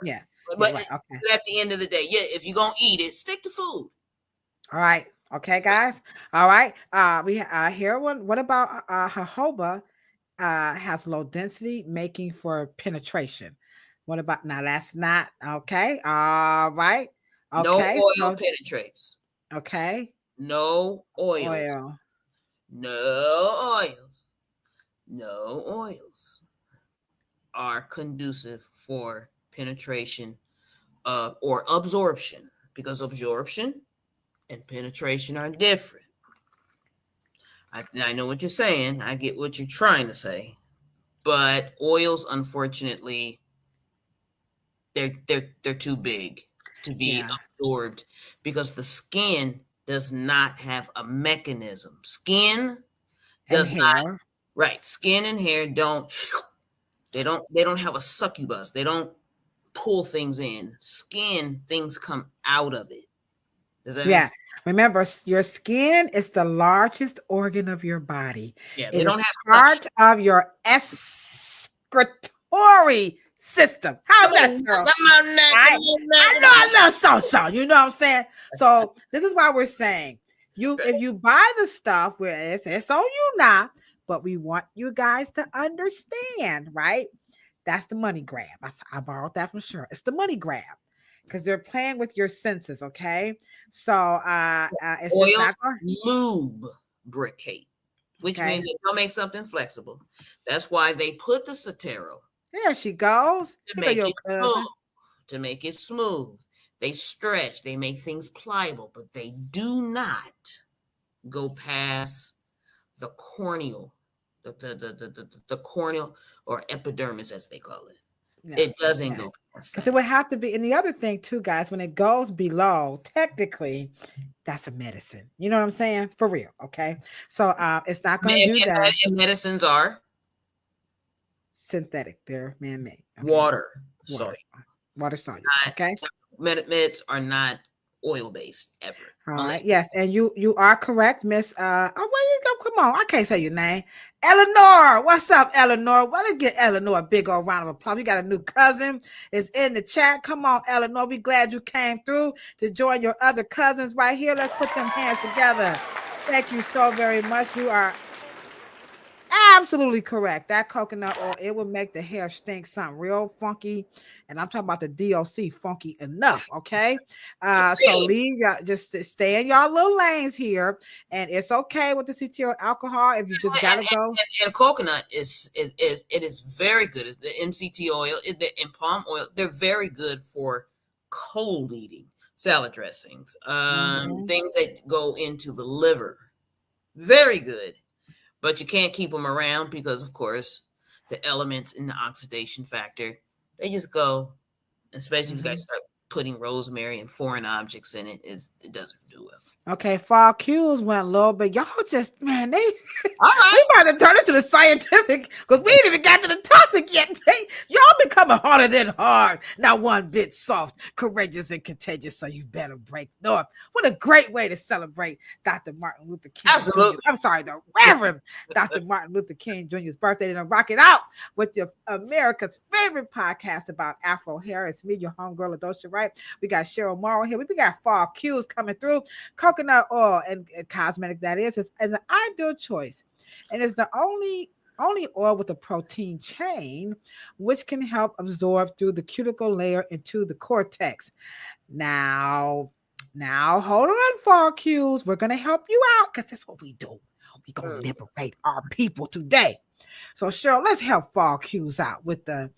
Yeah. But right, okay. At the end of the day, if you're gonna eat it, stick to food. All right. Okay, guys. All right. We here one. What about jojoba? Has low density, making for penetration. What about now? That's not okay. All right. Okay. No oil penetrates. Okay. No oils. No oils are conducive for penetration or absorption, because absorption and penetration are different. I know what you're saying. I get what you're trying to say, but oils, unfortunately, they're too big to be absorbed because the skin does not have a mechanism. Skin does not. Right. Skin and hair don't have a succubus. They don't pull things in. Skin, things come out of it. Does that make sense? Remember, your skin is the largest organ of your body. Yeah, it is part of your excretory system. How's that, girl? I know I love so. You know what I'm saying? So this is why we're saying if you buy the stuff where it's on you now, but we want you guys to understand, right? That's the money grab. I borrowed that from Cheryl. It's the money grab because they're playing with your senses. Okay, so it's just Oils not going. lubricate, which Okay. means they'll make something flexible. That's why they put the Cetero There she goes. to Here go make your it cousin. smooth. To make it smooth, they stretch. They make things pliable, but they do not go past the corneal, the corneal or epidermis, as they call it. Yeah. It doesn't Yeah. go past Because that. it would have to be, and the other thing too, guys, when it goes below, technically, that's a medicine. You know what I'm saying? For real, okay? So it's not going to do that. And medicines are Synthetic, they're man-made. Okay? water. Water. Sorry, Water soluble. Okay. meds are not oil-based ever. All unless- right. Yes, and you are correct, Miss. Oh, where you go? Come on, I can't say your name. Eleanor, what's up, Eleanor? Well, let's get Eleanor a big old round of applause. We got a new cousin is in the chat. Come on, Eleanor. We glad you came through to join your other cousins right here. Let's put them hands together. Thank you so very much. You are absolutely correct. That coconut oil, it will make the hair stink something real funky. And I'm talking about the DOC funky enough. Okay. So leave y'all, just stay in y'all little lanes here. And it's okay with the cetyl alcohol if you just gotta go. And coconut is very good. The MCT oil, and palm oil, they're very good for cold eating, salad dressings, things that go into the liver. Very good. But you can't keep them around because, of course, the elements in the oxidation factor, they just go, especially if you guys start putting rosemary and foreign objects in it, it doesn't do well. Okay, fall cues went low, but y'all just, man, they All right. we about to turn it to the scientific because we ain't even got to the topic yet. Y'all becoming harder than hard. Not one bit soft, courageous, and contagious, so you better break north. What a great way to celebrate Dr. Martin Luther King. Absolutely. I'm sorry, the Reverend Dr. Martin Luther King Jr.'s birthday. And rock it out with your America's favorite podcast about Afro hair. It's me, your homegirl, Ladosha, right? We got Cheryl Morrow here. We got fall cues coming through. Coconut oil and cosmetic, that is an ideal choice. And it's the only oil with a protein chain, which can help absorb through the cuticle layer into the cortex. Now, hold on, fall cues. We're going to help you out because that's what we do. We're going to liberate our people today. So, Cheryl, let's help fall cues out with the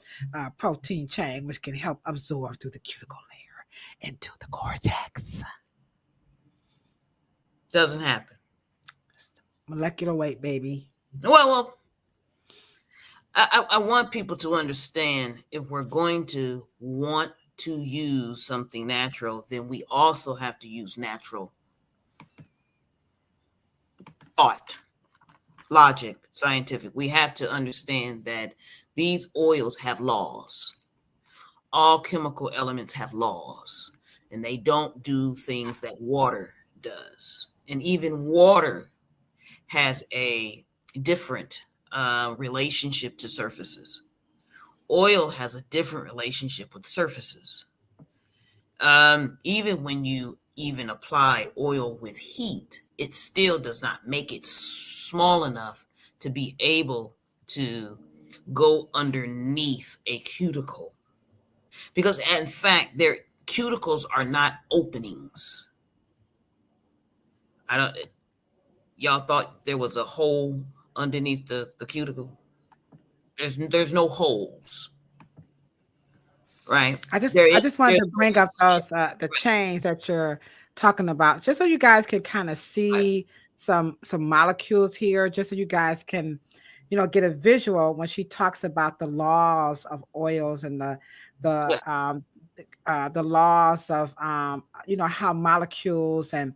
protein chain, which can help absorb through the cuticle layer into the cortex. Doesn't happen. Molecular weight, baby. Well, I want people to understand if we're going to want to use something natural, then we also have to use natural thought, logic, scientific. We have to understand that these oils have laws. All chemical elements have laws, and they don't do things that water does. And even water has a different relationship to surfaces. Oil has a different relationship with surfaces. Even when you even apply oil with heat, it still does not make it small enough to be able to go underneath a cuticle. Because in fact, their cuticles are not openings. Y'all thought there was a hole underneath the cuticle? There's no holes, right? I just wanted to bring up those the chains that you're talking about, just so you guys can kind of see some molecules here, just so you guys can, get a visual when she talks about the laws of oils and the laws of how molecules and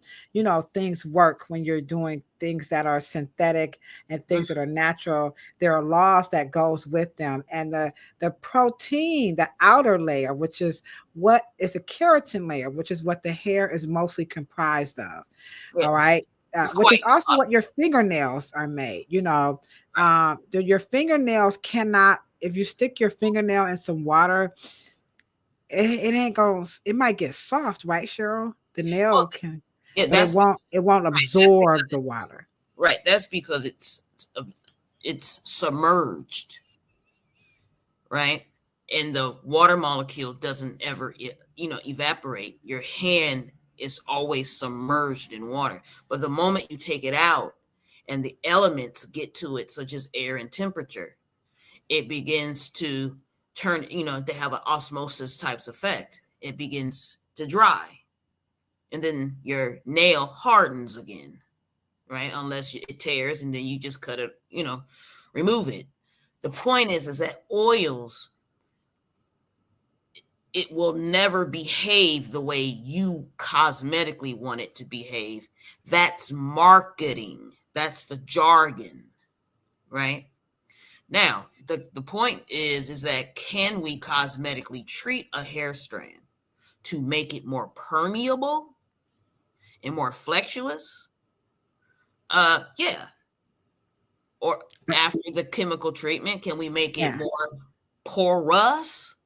things work when you're doing things that are synthetic and things that are natural. There are laws that goes with them, and the protein, the outer layer, which is what is a keratin layer, which is what the hair is mostly comprised of. All right. Which is also what your fingernails are made. Your fingernails cannot, if you stick your fingernail in some water, it ain't going. It might get soft, right, Cheryl? The nail can. Yeah, it won't absorb the water. Right. That's because it's submerged, right? And the water molecule doesn't ever, evaporate. Your hand is always submerged in water. But the moment you take it out and the elements get to it, such as air and temperature, it begins to turn, to have an osmosis types effect. It begins to dry. And then your nail hardens again, right? Unless it tears, and then you just cut it, remove it. The point is that oils, it will never behave the way you cosmetically want it to behave. That's marketing. That's the jargon, right? Now, the point is that can we cosmetically treat a hair strand to make it more permeable and more flexuous? Yeah. Or after the chemical treatment, can we make it more porous?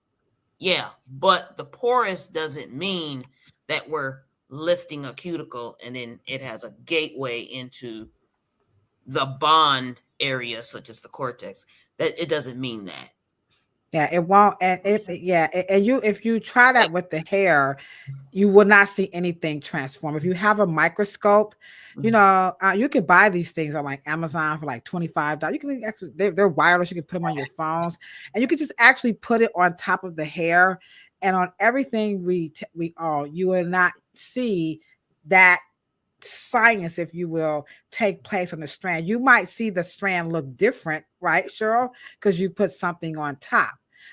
Yeah, but the porous doesn't mean that we're lifting a cuticle and then it has a gateway into the bond area, such as the cortex. That it doesn't mean that. Yeah, it won't. And if you try that with the hair, you will not see anything transform. If you have a microscope, you can buy these things on like Amazon for like $25. You can actually, they're wireless. You can put them on your phones, and you can just actually put it on top of the hair, and on everything you will not see that science, if you will, take place on the strand. You might see the strand look different, right, Cheryl? Because you put something on top,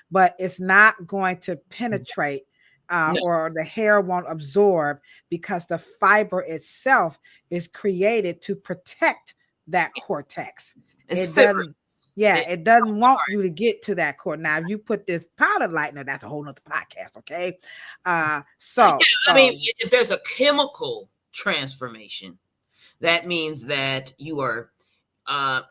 but it's not going to penetrate. Or the hair won't absorb, because the fiber itself is created to protect that cortex. It doesn't want you to get to that core. Now, if you put this powder lightener, that's a whole nother podcast, okay? I mean, if there's a chemical transformation, that means that you are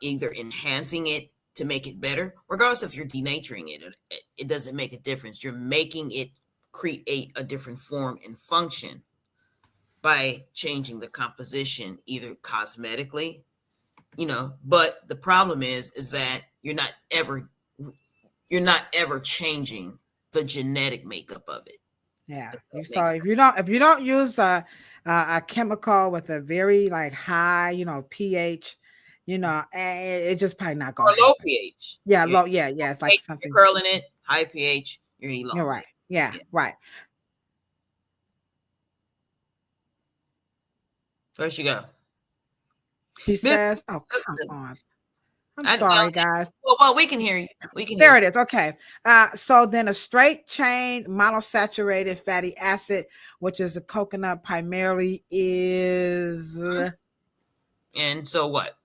either enhancing it to make it better, regardless if you're denaturing it. It doesn't make a difference. You're making it create a different form and function by changing the composition, either cosmetically, but the problem is that you're not ever changing the genetic makeup of it. Yeah. So if you don't use a chemical with a very like high, pH, it's just probably not going to low pH. Yeah, low. Yeah. It's like something curling it, high pH, you're elongating. You're right. Yeah, right. First you go. She says, "Oh, come on." I'm sorry, guys. Well, we can hear you. There it is. Okay. So then a straight chain monosaturated fatty acid, which is a coconut primarily, is. And so what?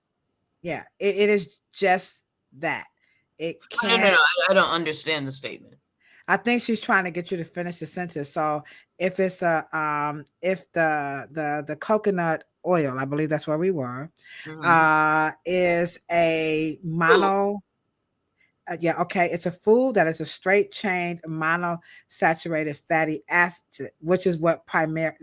Yeah, it is just that. It can't. No, I don't understand the statement. I think she's trying to get you to finish the sentence. So if it's if the coconut oil, I believe that's where we were, is a mono. It's a food that is a straight chain monosaturated fatty acid, which is what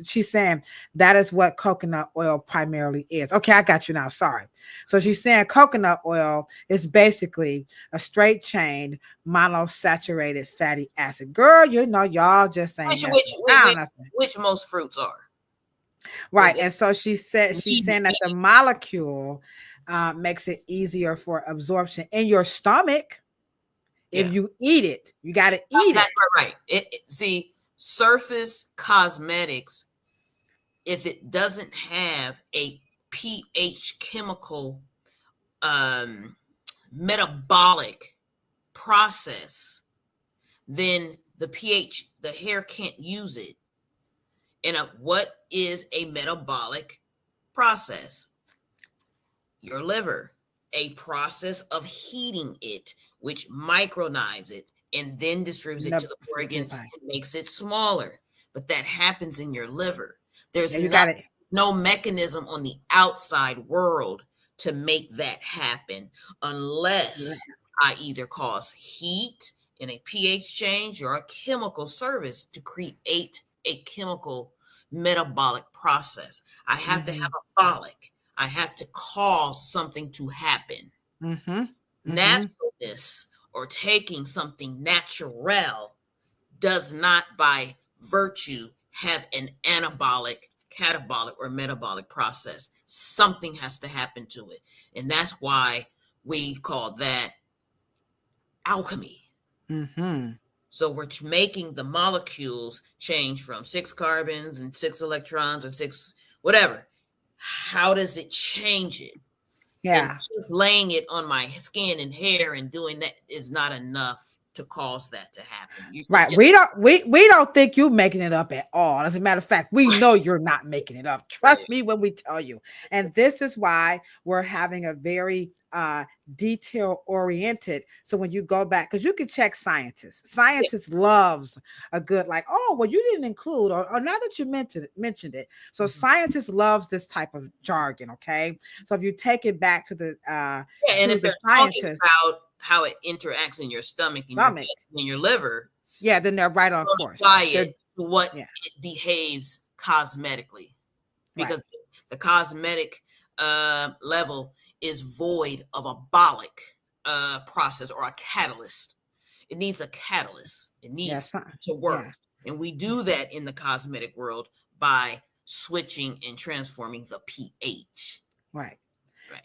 she's saying that is what coconut oil primarily is. Okay, I got you now. Sorry. So she's saying coconut oil is basically a straight chain monosaturated fatty acid. Girl, y'all just saying which most fruits are. Right. And so she's saying that the molecule makes it easier for absorption in your stomach. If you eat it, you got to eat it. Right. See, surface cosmetics, if it doesn't have a pH chemical metabolic process, then the hair can't use it. And what is a metabolic process? Your liver, a process of heating it, which micronizes it and then distributes it to the organs and makes it smaller. But that happens in your liver. There's no mechanism on the outside world to make that happen unless I either cause heat in a pH change or a chemical service to create a chemical metabolic process. I have to have a bolic. I have to cause something to happen. Naturalness or taking something natural does not by virtue have an anabolic, catabolic, or metabolic process. Something has to happen to it. And that's why we call that alchemy. So we're making the molecules change from 6 carbons and 6 electrons and 6 whatever. How does it change it? Yeah. And just laying it on my skin and hair and doing that is not enough to cause that to happen. Right. We don't think you're making it up at all. As a matter of fact, we know you're not making it up. Trust me when we tell you. And this is why we're having a very detail oriented. So when you go back, because you can check scientists loves a good, like, oh, well, you didn't include, or now that you mentioned it. So scientists loves this type of jargon. Okay. So if you take it back to the and to if the they're talking scientists about how it interacts in your stomach and your gut and your liver, yeah, then they're right on course. Apply it to what it behaves cosmetically, because the cosmetic level is void of a bolic process or a catalyst. It needs a catalyst. It needs to work. And we do that in the cosmetic world by switching and transforming the pH. Right.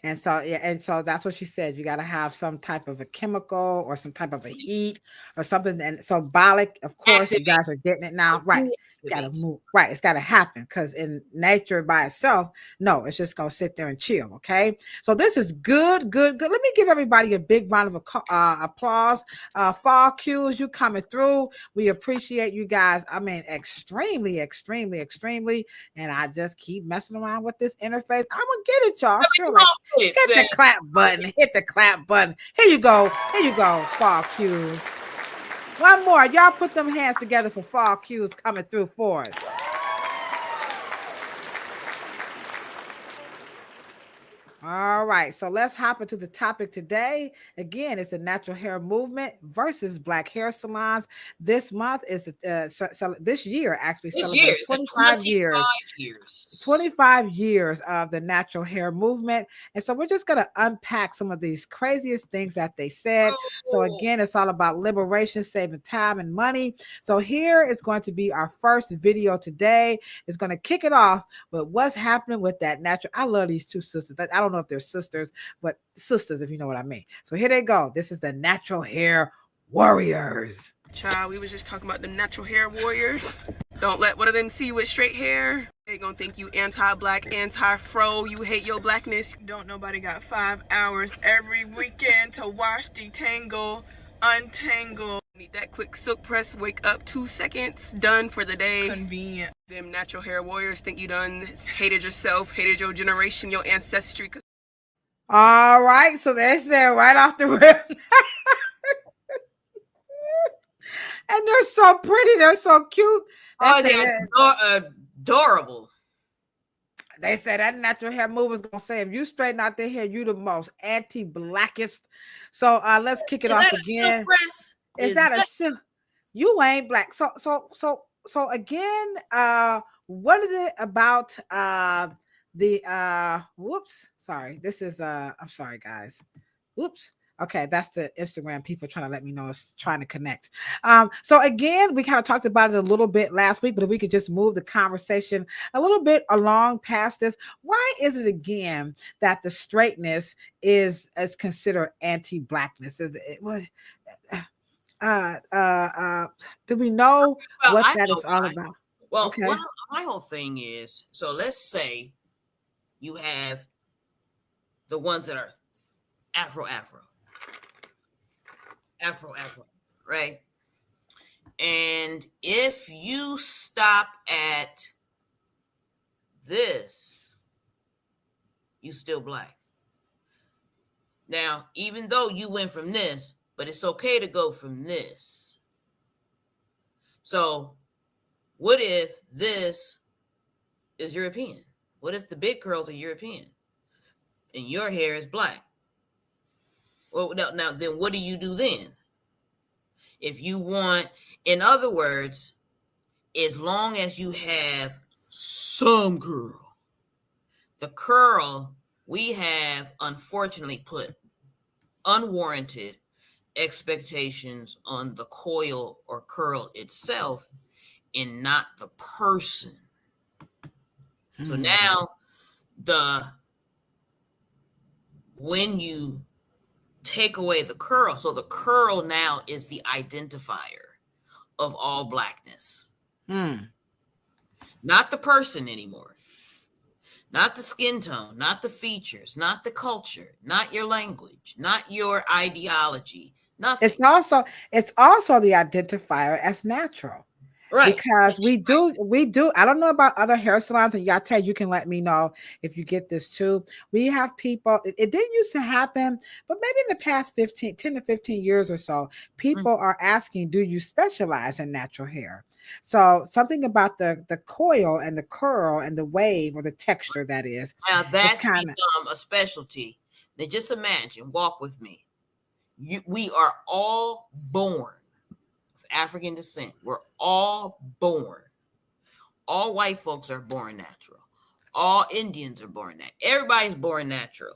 And so that's what she said. You got to have some type of a chemical or some type of a heat or something. And so bolic, of course, you guys are getting it now. Right. It's got to move. Right. It's got to happen, because in nature by itself, no, it's just going to sit there and chill. Okay. So this is good. Let me give everybody a big round of applause. Fall cues, you coming through. We appreciate you guys. I mean, extremely. And I just keep messing around with this interface. I'm going to get it, y'all. Sure. Hit the clap button. Here you go. Fall cues. One more. Y'all put them hands together for fall cues coming through for us. All right, so let's hop into the topic today. Again, it's the natural hair movement versus black hair salons. This month is this year actually celebrates 25 years of the natural hair movement. And so we're just going to unpack some of these craziest things that they said. So again, it's all about liberation, saving time and money. So here is going to be our first video today. It's going to kick it off with what's happening with that natural. I love these two sisters. I don't know if they're sisters, but sisters, if you know what I mean. So here they go. This is the natural hair warriors. Child, we was just talking about the natural hair warriors. Don't let one of them see you with straight hair. They gonna think you anti-black, anti-fro, you hate your blackness. Don't nobody got 5 hours every weekend to wash, detangle, untangle. Need that quick silk press, wake up 2 seconds, done for the day. Convenient. Them natural hair warriors think you done hated yourself, hated your generation, your ancestry. All right, so that's there right off the rip. And they're so pretty, they're so cute. They're adorable. They said that natural hair mover's gonna say, if you straighten out their hair, you the most anti-blackest. So let's kick it off again. Is that a silk? You ain't black. So again, what is it about the whoops? Sorry, this is I'm sorry, guys. Whoops. Okay, that's the Instagram people trying to let me know it's trying to connect. So again, we kind of talked about it a little bit last week, but if we could just move the conversation a little bit along past this, why is it again that the straightness is considered anti-blackness? Is it do we know what that is all about? Well, my whole thing is, so let's say you have the ones that are Afro, right? And if you stop at this, you still black. Now, even though you went from this, but it's okay to go from this. So what if this is European? What if the big curls are European and your hair is black? Well, now then what do you do then? If you want, in other words, as long as you have some curl, the curl we have unfortunately put unwarranted expectations on the coil or curl itself and not the person. So now when you take away the curl, so the curl now is the identifier of all Blackness. Not the person anymore. Not the skin tone, not the features, not the culture, not your language, not your ideology, nothing. It's also the identifier as natural. Right. Because we do, I don't know about other hair salons, and Yate, you can let me know if you get this too. We have people, it didn't used to happen, but maybe in the past 10 to 15 years or so, people are asking, do you specialize in natural hair? So something about the coil and the curl and the wave or the texture that is. Now that's become a specialty. Now just imagine, walk with me. We are all born of African descent. We're all born. All white folks are born natural. All Indians are born natural. Everybody's born natural.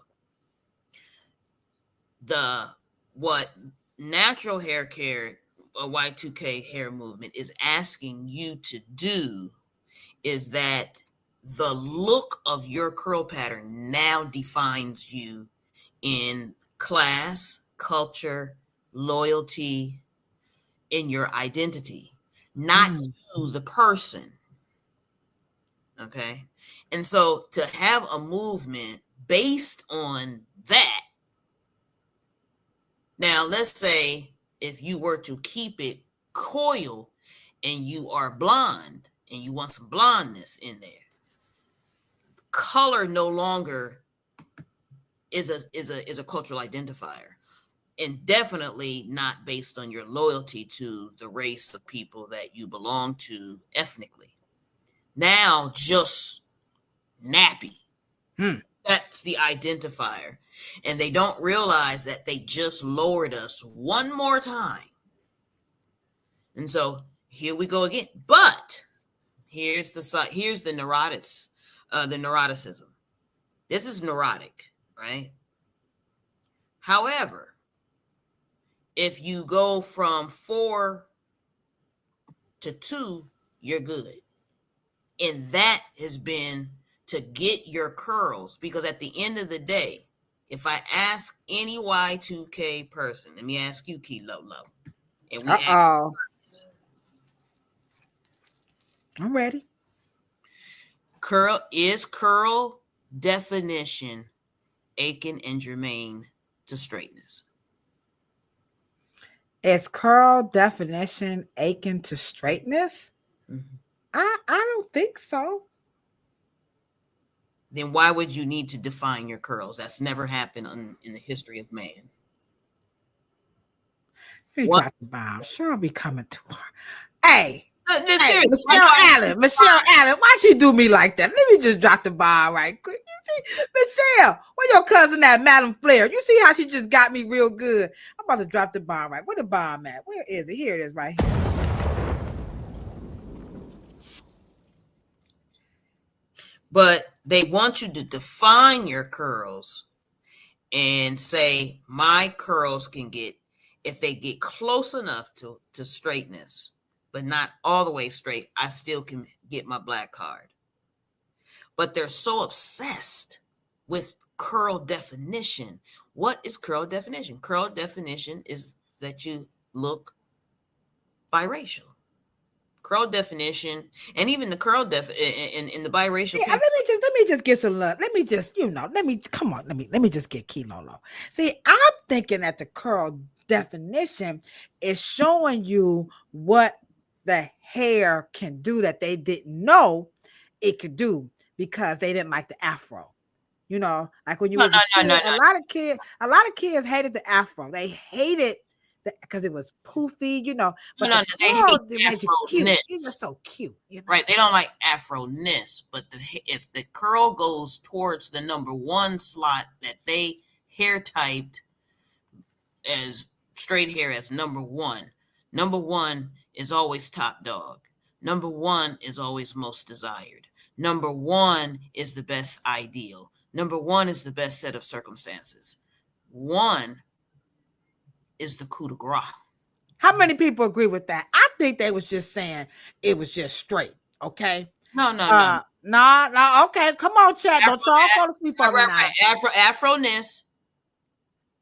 What natural hair care, a Y2K hair movement is asking you to do is that the look of your curl pattern now defines you in class, culture, loyalty, in your identity, not you, the person. Okay. And so to have a movement based on that, now let's say if you were to keep it coil and you are blonde and you want some blondness in there, color no longer is a cultural identifier, and definitely not based on your loyalty to the race of people that you belong to ethnically. Now just nappy. That's the identifier. And they don't realize that they just lowered us one more time. And so here we go again. But here's the neuroticism. This is neurotic, right? However, if you go from 4 to 2, you're good. And that has been to get your curls, because at the end of the day, if I ask any Y2K person, let me ask you, Key Lolo. And we I'm ready. Curl definition Aiken and Germain to straightness? Is curl definition Aiken to straightness? I don't think so. Then why would you need to define your curls? That's never happened in the history of man. Drop the bomb. Cheryl be coming to her. Hey, Michelle Allen, why'd you do me like that? Let me just drop the bomb right quick. You see, Michelle, where your cousin at, Madam Flair? You see how she just got me real good? I'm about to drop the bomb right. Where the bomb at? Where is it? Here it is right here. But they want you to define your curls and say, my curls can get, if they get close enough to straightness, but not all the way straight, I still can get my black card. But they're so obsessed with curl definition. What is curl definition? Curl definition is that you look biracial. Curl definition, and even the curl in the biracial. Yeah, let me just get some love. Let me just, let me just get Kilolo. See, I'm thinking that the curl definition is showing you what the hair can do that they didn't know it could do because they didn't like the afro. Like when you were a lot of kids hated the afro. They hated because it was poofy, but they hate afro-ness. It was so cute, Right? They don't like afro-ness, but if the curl goes towards the number 1 slot that they hair typed as straight hair as number 1 is always top dog. Number 1 is always most desired. Number 1 is the best ideal. Number 1 is the best set of circumstances. 1 is the coup de grace. How many people agree with that? I think they was just saying it was just straight. Okay. No. No. Okay. Come on, chat. Don't y'all fall asleep on me now. Afro-ness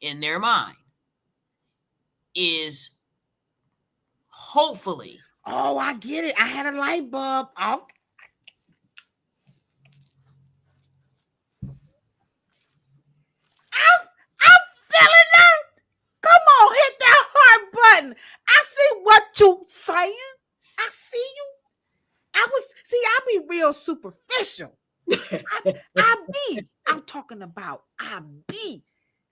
in their mind is hopefully. Oh, I get it. I had a light bulb. Oh. I'm feeling that. Come on, hit that heart button. I see what you saying. I see you. I be real superficial. I'm talking about I be.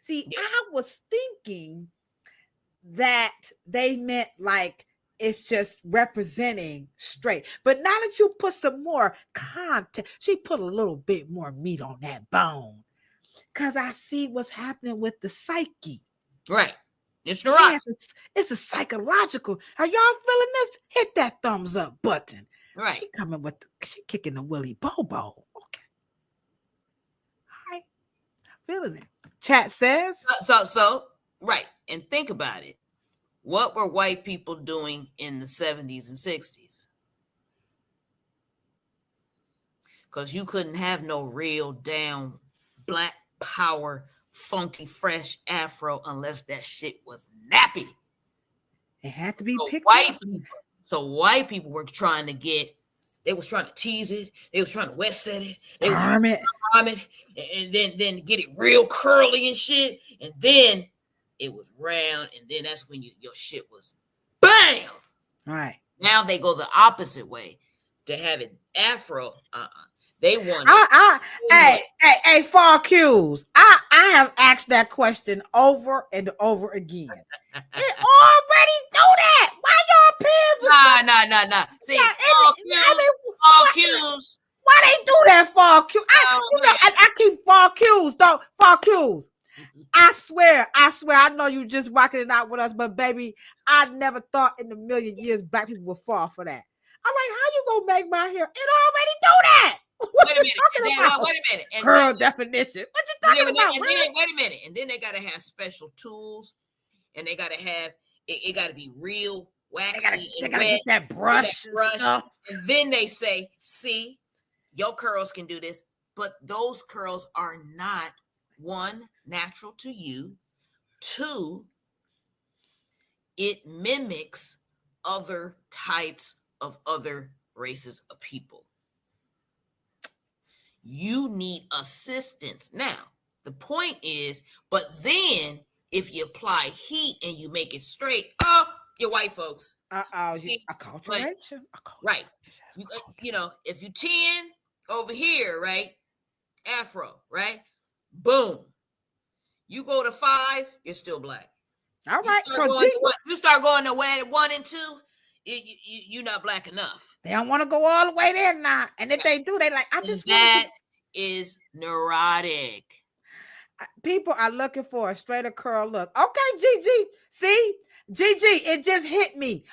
See, yeah. I was thinking that they meant like it's just representing straight. But now that you put some more content, she put a little bit more meat on that bone. Because I see what's happening with the psyche. Right. It's right. It's a psychological. Are y'all feeling this? Hit that thumbs up button. Right. She kicking the Willy Bobo. Okay. All right. Feeling it. Chat says. So, right. And think about it. What were white people doing in the 70s and 60s? Because you couldn't have no real down black power, funky, fresh afro unless that shit was nappy. It had to be picked up. So white people were trying to they was trying to tease it. They was trying to wet set it. They was trying to arm it, and then get it real curly and shit. And then it was round, and then that's when your shit was bam. All right. Now they go the opposite way to have it afro. They want Hey, fall cues. I have asked that question over and over again. It already do that. Why y'all paying for Nah. See, fall cues. Why they do that, fall cues? I keep fall cues, though. Fall cues. I swear, I know you just rocking it out with us, but baby, I never thought in a million years black people would fall for that. I'm like, how you gonna make my hair? It already do that. What wait you a minute. talking about? Wait a minute. And girl definition. What you talking about? Wait a minute. And then they gotta have special tools, and they gotta have it gotta be real waxy. They gotta get that brush. And then they say, see, your curls can do this, but those curls are not, one, natural to you. Two, it mimics other types of other races of people. You need assistance. Now, the point is, but then if you apply heat and you make it straight, you're white folks. See, acculturation. Right. You know, if you 10 over here, right? Afro, right? Boom. You go to 5, you're still black. All right. You start going to 1 and 2, you're not black enough. They don't want to go all the way there now. And if they do, they like, I just that is neurotic. People are looking for a straighter curl look. Okay, Gigi. See? Gigi, it just hit me.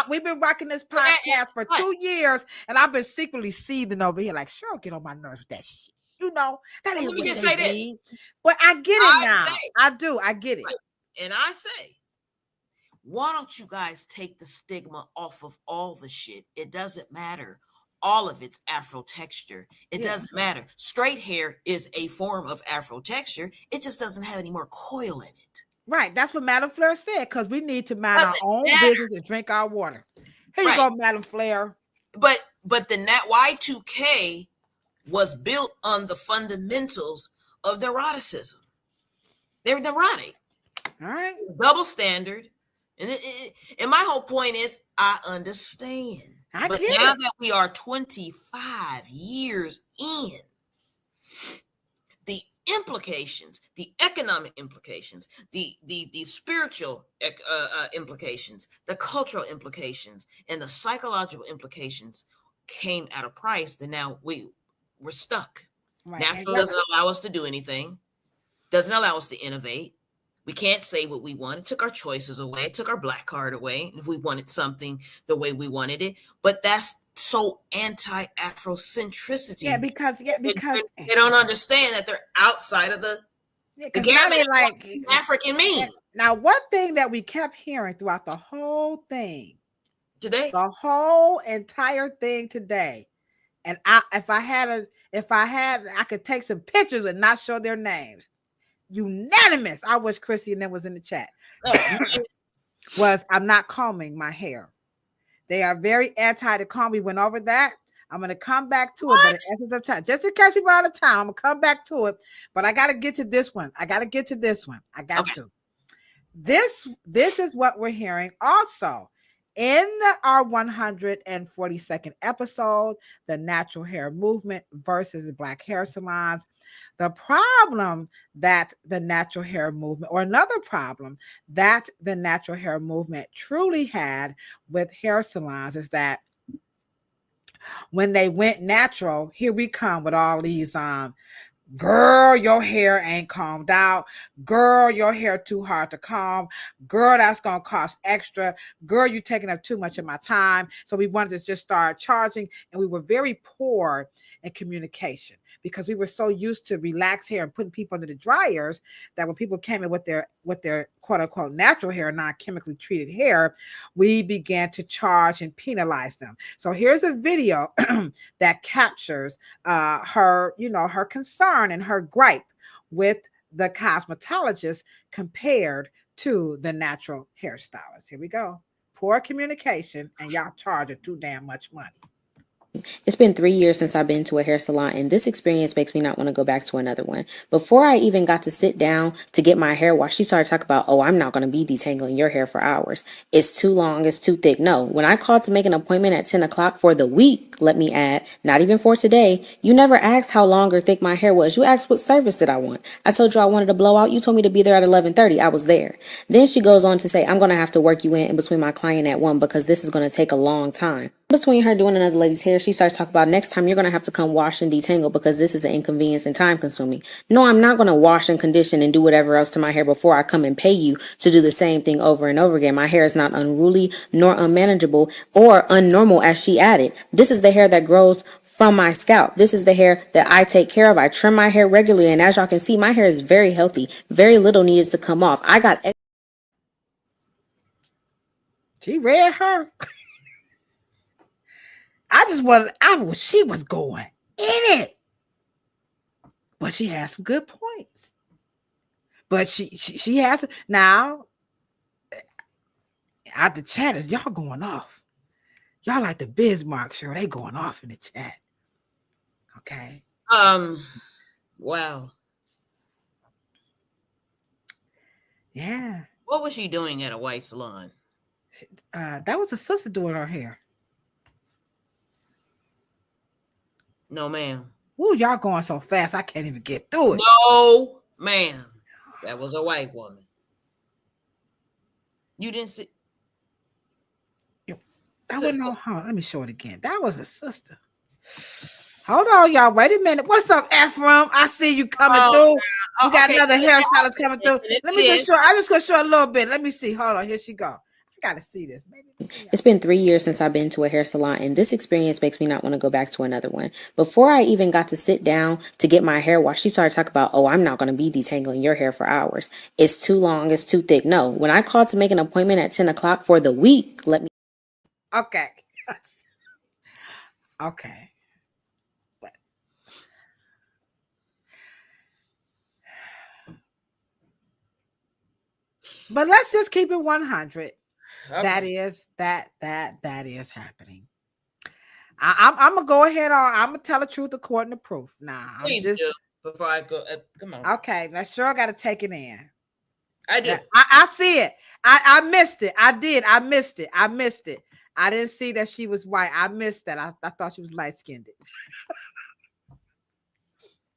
We've been rocking this podcast for 2 years, and I've been secretly seething over here like, Cheryl, get on my nerves with that shit. You know, that ain't what they mean. But I get it now. I do. I get it. Right. And I say, why don't you guys take the stigma off of all the shit? It doesn't matter. All of it's Afro texture. It doesn't matter. Straight hair is a form of Afro texture. It just doesn't have any more coil in it. Right. That's what Madam Flair said, because we need to mind our own business and drink our water. Here you go, Madam Flair. But the Y2K was built on the fundamentals of neuroticism. They're neurotic. All right. Double standard. And my whole point is, I understand. But now that we are 25 years in, the implications, the economic implications, the spiritual implications, the cultural implications, and the psychological implications came at a price that now we're stuck. Right. Natural doesn't allow us to do anything, doesn't allow us to innovate. We can't say what we want. It took our choices away. It took our black card away if we wanted something the way we wanted it. But that's so anti-Afrocentricity. Yeah, because they don't understand that they're outside of the The Because now they like African me now. One thing that we kept hearing throughout the whole thing, today. the whole entire thing today, and if I could take some pictures and not show their names. Unanimous. I wish Chrissy and them was in the chat. Was I'm not combing my hair. They are very anti the comb. We went over that. I'm going to come back to it, but in essence of time, just in case we run out of time, I'm going to come back to it. But I got to get to this one. I got to. This is what we're hearing also in our 142nd episode, the natural hair movement versus the black hair salons. The problem that the natural hair movement, or another problem that the natural hair movement truly had with hair salons, is that when they went natural, here we come with all these girl, your hair ain't combed out. Girl, your hair too hard to comb. Girl, that's going to cost extra. Girl, you taking up too much of my time. So we wanted to just start charging, and we were very poor in communication because we were so used to relaxed hair and putting people under the dryers that when people came in with their quote unquote natural hair, non-chemically treated hair, we began to charge and penalize them. So here's a video that captures her concern and her gripe with the cosmetologist compared to the natural hairstylist. Here we go. Poor communication, and y'all charging too damn much money. It's been 3 years since I've been to a hair salon, and this experience makes me not want to go back to another one. Before I even got to sit down to get my hair washed, she started talking about, oh, I'm not going to be detangling your hair for hours. It's too long. It's too thick. No, when I called to make an appointment at 10 o'clock for the week, let me add, not even for today, you never asked how long or thick my hair was. You asked what service did I want. I told you I wanted a blowout. You told me to be there at 11:30. I was there. Then she goes on to say, I'm going to have to work you in between my client at 1 because this is going to take a long time. Between her doing another lady's hair, she starts talking about next time you're going to have to come wash and detangle because this is an inconvenience and time consuming. No, I'm not going to wash and condition and do whatever else to my hair before I come and pay you to do the same thing over and over again. My hair is not unruly nor unmanageable or unnormal, as she added. This is the hair that grows from my scalp. This is the hair that I take care of. I trim my hair regularly, and as y'all can see, my hair is very healthy. Very little needed to come off. I got... She read her. She was going in it. But she has some good points. But she has, now, out the chat is y'all going off. Y'all like the Bismarck, Cheryl. They going off in the chat. Okay. Wow. Yeah. What was she doing at a white salon? That was a sister doing her hair. No, ma'am. Ooh, y'all going so fast, I can't even get through it. No, ma'am. That was a white woman. You didn't see. I wouldn't know how. Let me show it again. That was a sister. Hold on, y'all. Wait a minute. What's up, Ephraim? I see you coming through. You got another hairstylist coming through. Let me just show. I'm just gonna show a little bit. Let me see. Hold on. Here she go. I gotta see this. Maybe. It's been 3 years since I've been to a hair salon, and this experience makes me not want to go back to another one. Before I even got to sit down to get my hair washed, she started talking about, oh, I'm not going to be detangling your hair for hours. It's too long. It's too thick. No, when I called to make an appointment at 10 o'clock for the week, let me... Okay. Okay. But let's just keep it 100. Okay. That is happening. I'm gonna go ahead on. I'm gonna tell the truth according to proof. Please do before I go. Come on. Okay, now sure got to take it in. I do. I see it. I missed it. I did. I missed it. I didn't see that she was white. I missed that. I thought she was light skinned.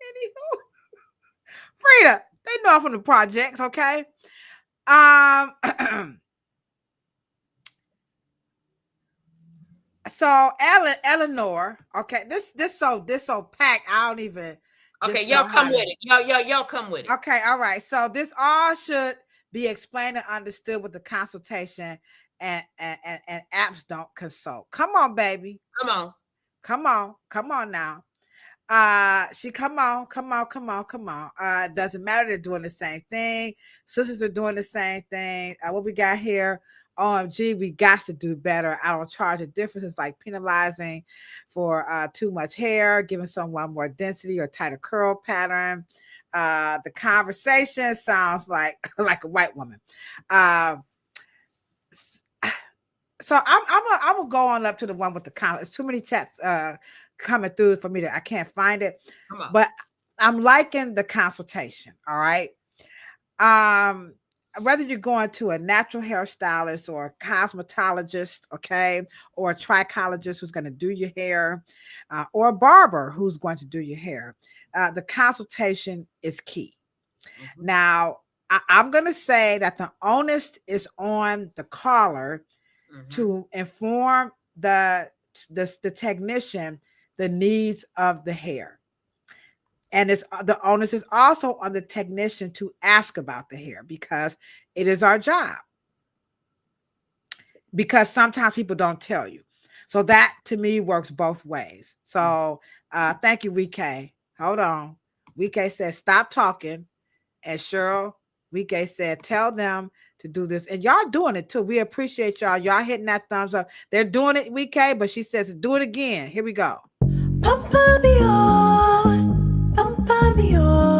Anywho, Frida, they know I'm from the projects, okay? So Eleanor, okay, this so packed. I don't even. Okay, y'all come with it. Y'all come with it. Okay, all right. So this all should be explained and understood with the consultation, and apps don't consult. Come on, baby. Come on now. She come on. Doesn't matter, they're doing the same thing. Sisters are doing the same thing. What we got here? OMG, we got to do better. I don't charge a difference. It's like penalizing for too much hair, giving someone more density or tighter curl pattern. The conversation sounds like like a white woman. So I'm gonna go on up to the one with the comments. There's too many chats coming through for me to, I can't find it. But I'm liking the consultation. All right. Whether you're going to a natural hairstylist or a cosmetologist, okay, or a trichologist who's going to do your hair, or a barber who's going to do your hair, the consultation is key. Mm-hmm. Now, I'm going to say that the onus is on the caller to inform the technician the needs of the hair. And it's the onus is also on the technician to ask about the hair, because it is our job. Because sometimes people don't tell you. So that to me works both ways. So thank you, Wike. Hold on. Wike said, stop talking. And Cheryl, Wike said, tell them to do this. And y'all doing it too. We appreciate y'all. Y'all hitting that thumbs up. They're doing it, Wike, but she says, do it again. Here we go. Pump me on. Pump me on.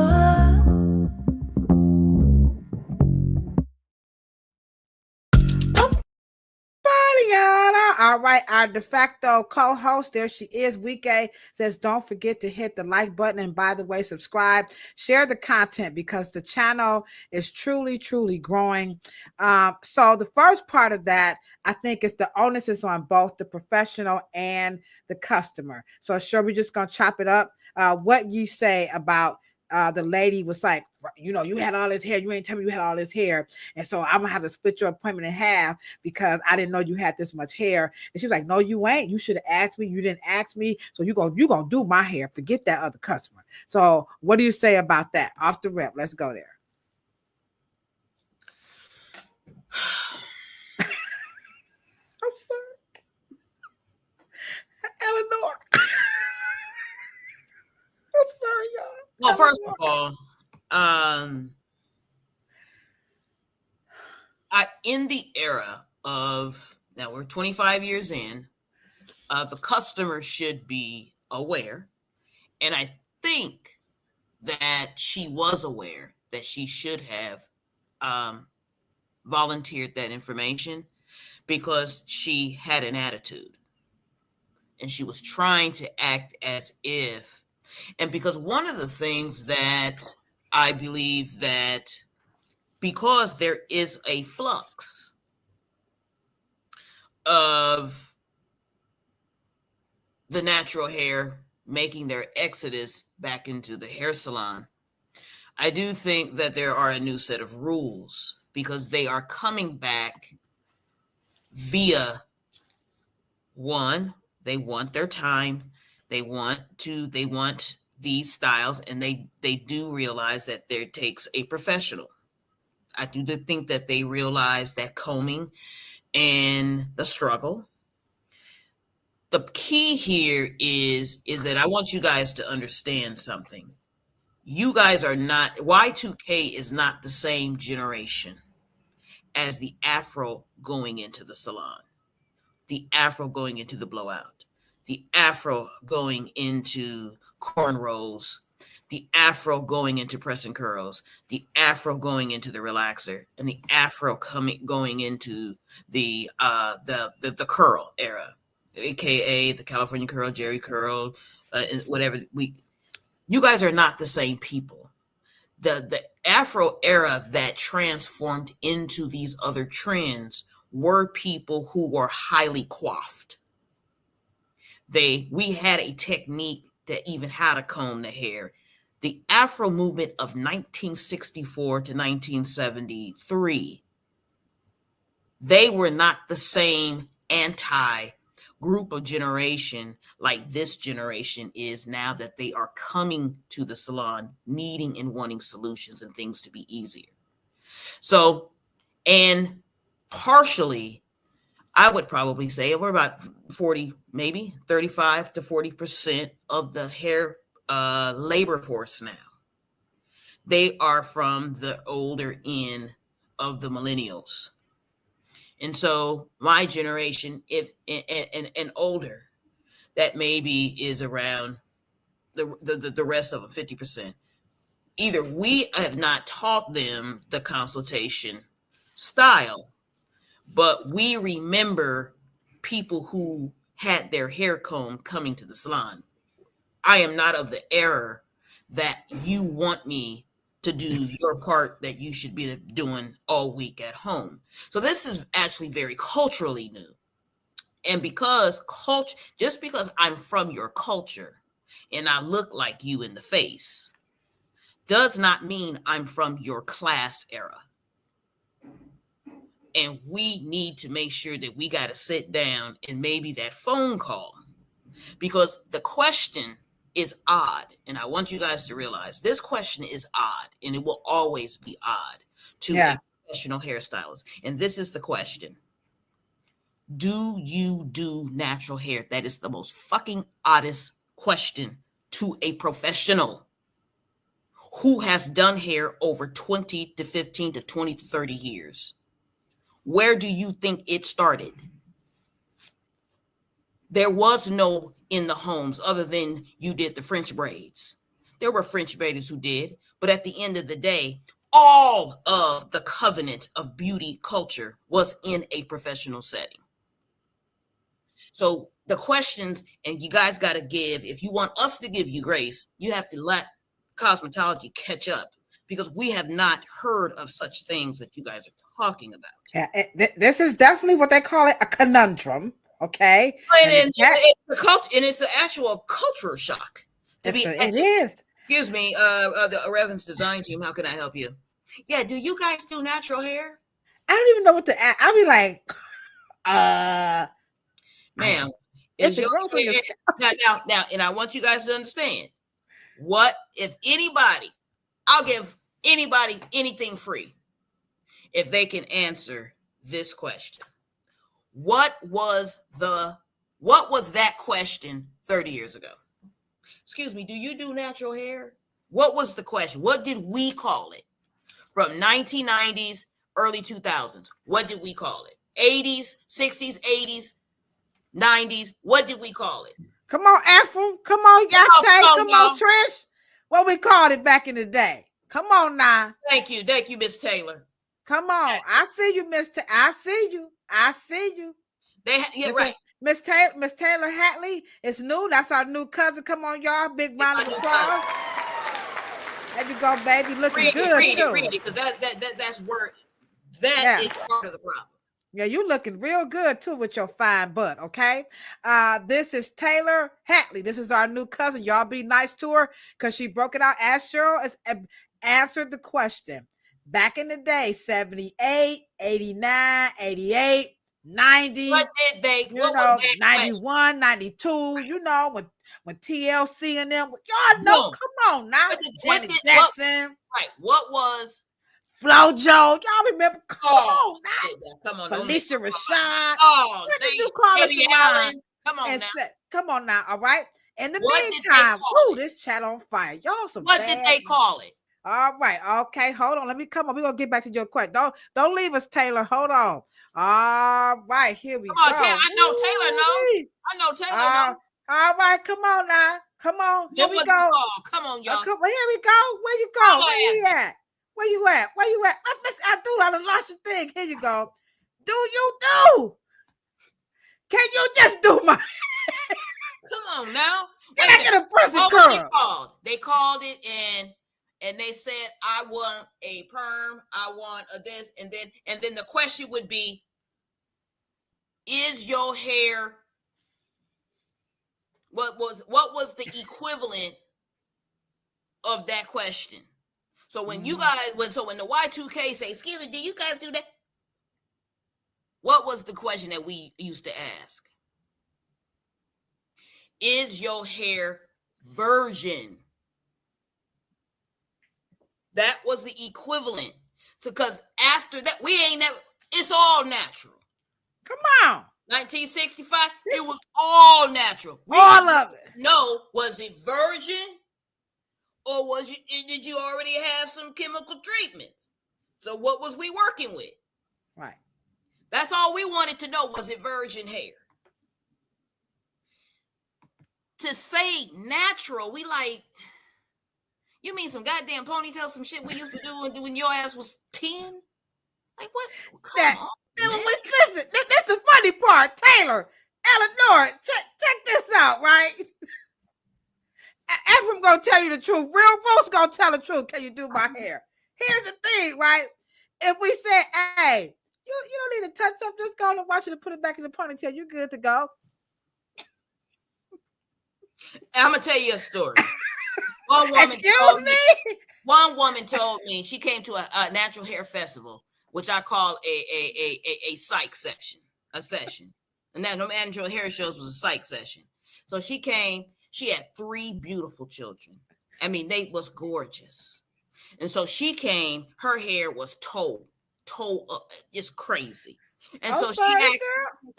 All right, our de facto co-host, there she is. Wike says, don't forget to hit the like button. And by the way, subscribe, share the content, because the channel is truly, truly growing. So the first part of that, I think, is the onus is on both the professional and the customer. So sure, we're just going to chop it up. What you say about the lady was like, you know, you had all this hair. You ain't tell me you had all this hair. And so I'm going to have to split your appointment in half because I didn't know you had this much hair. And she was like, no, you ain't. You should have asked me. You didn't ask me. So you're going to do my hair. Forget that other customer. So what do you say about that? Off the rip. Let's go there. I'm sorry. Eleanor. I'm sorry, y'all. Well, first of all, in the era of, now we're 25 years in, the customer should be aware. And I think that she was aware that she should have volunteered that information, because she had an attitude and she was trying to act as if. And because one of the things that I believe that, because there is a flux of the natural hair making their exodus back into the hair salon, I do think that there are a new set of rules, because they are coming back via, one, they want their time. They want these styles, and they do realize that there takes a professional. I do think that they realize that combing and the struggle. The key here is that I want you guys to understand something. You guys are not, Y2K is not the same generation as the Afro going into the salon, the Afro going into the blowout, the Afro going into cornrows, the Afro going into press and curls, the Afro going into the relaxer, and the Afro going into the curl era, aka the California curl, Jerry curl, whatever. You guys are not the same people. The Afro era that transformed into these other trends were people who were highly coiffed. We had a technique that even how to comb the hair. The Afro movement of 1964 to 1973, they were not the same anti-group of generation like this generation is now, that they are coming to the salon needing and wanting solutions and things to be easier. So, and partially, I would probably say we're about 40, maybe 35 to 40% of the hair labor force now. They are from the older end of the millennials. And so my generation, if and older, that maybe is around the rest of them, 50%. Either we have not taught them the consultation style, but we remember people who had their hair combed coming to the salon. I am not of the era that you want me to do your part that you should be doing all week at home. So this is actually very culturally new. And because just because I'm from your culture and I look like you in the face does not mean I'm from your class era. And we need to make sure that we got to sit down and maybe that phone call, because the question is odd. And I want you guys to realize this question is odd, and it will always be odd to a professional hairstylist. And this is the question. Do you do natural hair? That is the most fucking oddest question to a professional who has done hair over 20 to 15 to 20 to 30 years. Where do you think it started? There was no in the homes other than you did the French braids. There were French braiders who did, but at the end of the day, all of the covenant of beauty culture was in a professional setting. So the questions, and you guys got to give, if you want us to give you grace, you have to let cosmetology catch up, because we have not heard of such things that you guys are talking about. Yeah, this is definitely what they call it, a conundrum. Okay, and it's an actual cultural shock. It is. Excuse me, the Reverend's design team. How can I help you? Yeah, do you guys do natural hair? I don't even know what to ask. I'll be like, ma'am, is your now, and I want you guys to understand. What if anybody? I'll give anybody anything free if they can answer this question. What was that question 30 years ago? Excuse me, do you do natural hair? What was the question? What did we call it? From 1990s, early 2000s, what did we call it? 80s, 60s, 80s, 90s, what did we call it? Come on, Afro. Come on, Yate. Come on, Trish. What we called it back in the day. Come on now. Thank you, Miss Taylor. Come on. I see you, Miss I see you. Right. Miss Taylor Hatley is new. That's our new cousin. Come on, y'all. Big round of applause. There you go, baby. Looking good. Read it, because that's where that is part of the problem. Yeah, you looking real good too with your fine butt. Okay. This is Taylor Hatley. This is our new cousin. Y'all be nice to her because she broke it out as Cheryl has answered the question. Back in the day, 78, 89, 88, 90. What did they? What was that 91, question? 92. You know when TLC and them. Y'all know. Come on now. Janet Jackson. Right. What was FloJo? Y'all remember? Come on now. Come on. Felicia Rashad. Oh, what did you call it? Allen. Come on now. Come on now. All right. In the meantime, this chat on fire. Y'all some. What did they call it? All right. Okay. Hold on. Let me come on. We're going to get back to your question. Don't leave us, Taylor. Hold on. All right. Here we go. I know Taylor knows. All right. Come on now. Come on. Here we go. Come on, y'all. Here we go. Where you go? Where you at? Where you at? Miss Abdullah, the lost your thing. Here you go. Do you do? Can you just do my Come on now. Can I get a perfect what curl? Was it called? They called it and they said, I want a perm, I want a this, and then the question would be, is your hair, what was the equivalent of that question? So when you guys, when the Y2K say, excuse me, do you guys do that? What was the question that we used to ask? Is your hair virgin? That was the equivalent. So, because after that, we ain't never, it's all natural. Come on. 1965, it was all natural. All of it. No, was it virgin Or did you already have some chemical treatments? So what was we working with? Right. That's all we wanted to know. Was it virgin hair? To say natural, we like, you mean some goddamn ponytail, some shit we used to do when your ass was 10? Like what? Come on, man. Listen, that's the funny part. Taylor, Eleanor, check this out, right? Ephraim gonna tell you the truth. Real folks gonna tell the truth. Can you do my hair? Here's the thing, right? If we say, hey, you don't need to touch up, just go and watch you to put it back in the ponytail. You're good to go. I'm gonna tell you a story. One woman told me she came to a natural hair festival, which I call a psych session, And that no natural hair shows was a psych session. So she came. She had 3 beautiful children. I mean, they was gorgeous. And so she came. Her hair was toe up, just crazy. And so she asked,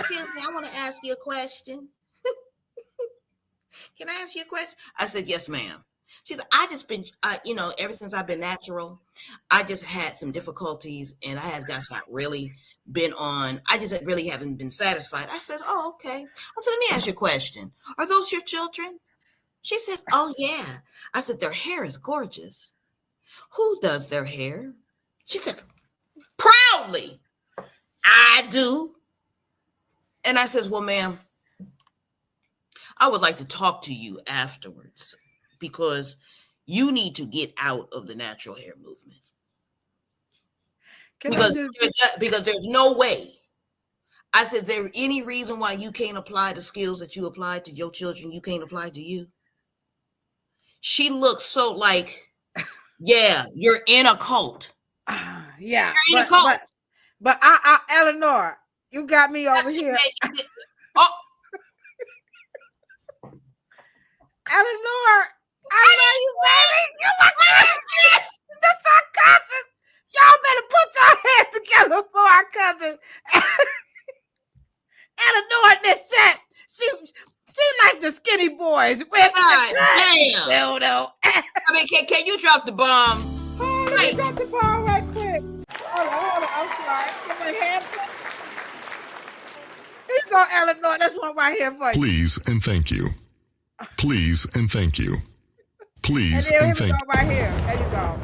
"Excuse me, I want to ask you a question." Can I ask you a question? I said, "Yes, ma'am." She said, "I just been, ever since I've been natural, I just had some difficulties, and I have just not really been on. I just really haven't been satisfied." I said, "Oh, okay." I said, "Let me ask you a question. Are those your children?" She says, "Oh, yeah." I said, "Their hair is gorgeous. Who does their hair?" She said, proudly, "I do." And I says, "Well, ma'am, I would like to talk to you afterwards because you need to get out of the natural hair movement. Because there's no way." I said, "Is there any reason why you can't apply the skills that you applied to your children, you can't apply to you?" She looked so like, yeah, you're in a cult. Yeah. You're in a cult. But Eleanor, you got me over here. Oh. Eleanor, I know you, baby. You're my cousin. That's our cousin. Y'all better put your heads together for our cousin. Eleanor in this chat, she like the skinny boys. God damn. No. I mean, can you drop the bomb? Oh, let me drop the bomb right quick. Hold on. I'm sorry. Get my hand. Here you go, Eleanor. That's one right here for you. Please and thank you. Please and thank you. Please and and here thank we go right here. There you go.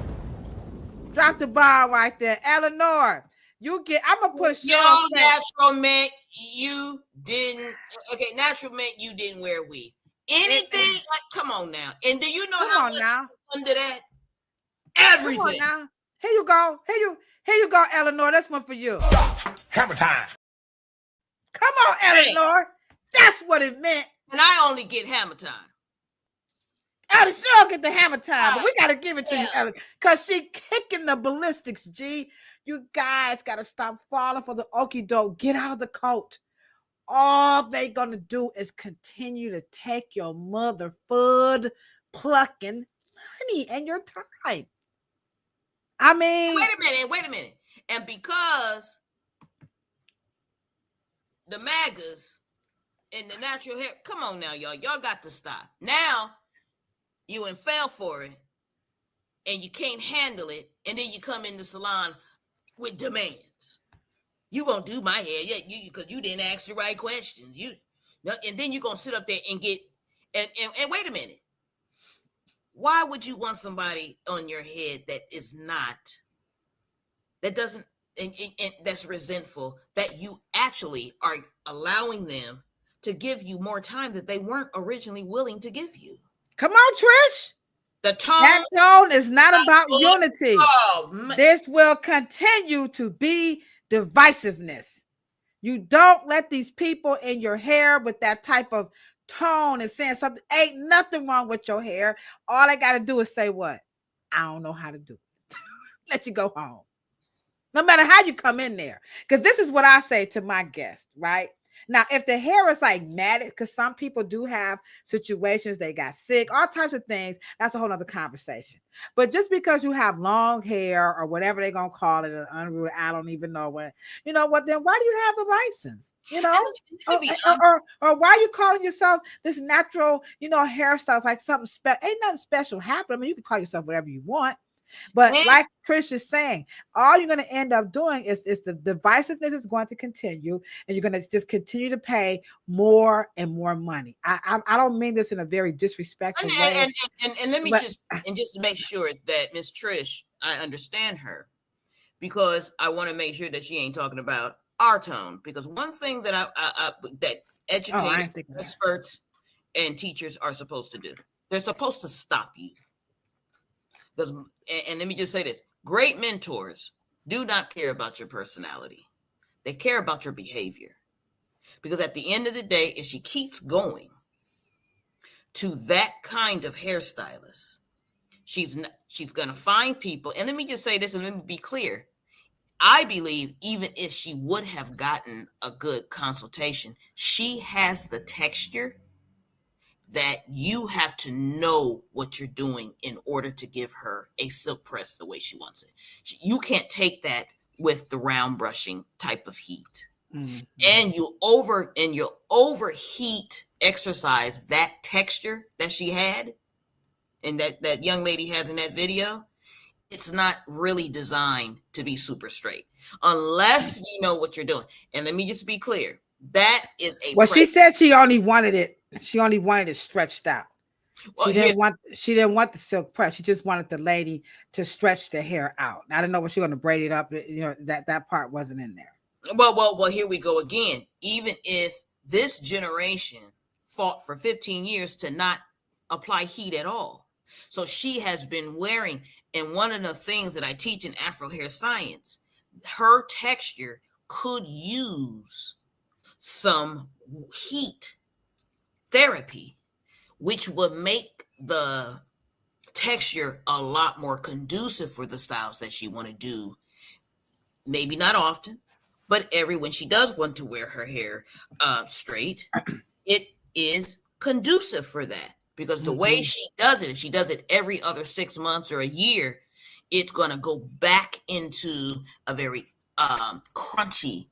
Drop the bomb right there. Eleanor, I'm going to put Cheryl. Natural meant you didn't. Okay, natural meant you didn't wear weave. Anything, like, come on now. And do you know how much under that? Everything. Come on now. Here you go. Here you go, Eleanor. This one for you. Stop. Hammer time. Come on, Eleanor. That's what it meant. And I only get hammer time. Cheryl get the hammer time, but we got to give it to you, Ellen, because she kicking the ballistics, G. You guys got to stop falling for the okie doke. Get out of the cult. All they going to do is continue to take your mother food plucking money and your time. I mean. Wait a minute. And because the MAGAs and the natural hair, come on now, y'all. Y'all got to stop. Now, you fell for it, and you can't handle it, and then you come in the salon with demands. You gonna do my hair, because you didn't ask the right questions. And then you're gonna sit up there and get and wait a minute. Why would you want somebody on your head that doesn't and that's resentful, that you actually are allowing them to give you more time that they weren't originally willing to give you? Come on, Trish. That tone is not about unity. This will continue to be divisiveness. You don't let these people in your hair with that type of tone and saying something. Ain't nothing wrong with your hair. All I got to do is say what? I don't know how to do it. Let you go home. No matter how you come in there. Because this is what I say to my guests, right? Now, if the hair is like matted, because some people do have situations, they got sick, all types of things, that's a whole other conversation. But just because you have long hair or whatever they're going to call it, an unruly, I don't even know what, you know what, then why do you have the license? You know, or why are you calling yourself this natural, you know, hairstyle, like something special? Ain't nothing special happening. I mean, you can call yourself whatever you want. But like Trish is saying, all you're going to end up doing is the divisiveness is going to continue, and you're going to just continue to pay more and more money. I don't mean this in a very disrespectful way. And let me just to make sure that Miss Trish, I understand her, because I want to make sure that she ain't talking about our tone. Because one thing that that educators, experts, and teachers are supposed to do, they're supposed to stop you. And let me just say this, great mentors do not care about your personality. They care about your behavior. Because at the end of the day, if she keeps going to that kind of hairstylist, she's going to find people. And let me just say this, and let me be clear. I believe even if she would have gotten a good consultation, she has the texture that you have to know what you're doing in order to give her a silk press the way she wants it. You can't take that with the round brushing type of heat. Mm-hmm. And you overheat exercise that texture that she had and that young lady has in that video. It's not really designed to be super straight unless you know what you're doing. And let me just be clear. That is a she said she only wanted it stretched out. Well, she didn't want the silk press. She just wanted the lady to stretch the hair out. I don't know what she's going to braid it up. You know, that part wasn't in there. Well, here we go again. Even if this generation fought for 15 years to not apply heat at all. So she has been wearing, and one of the things that I teach in Afro Hair Science, her texture could use some heat therapy, which would make the texture a lot more conducive for the styles that she want to do. Maybe not often, but when she does want to wear her hair straight, it is conducive for that. Because the way she does it, if she does it every other 6 months or a year, it's going to go back into a very crunchy,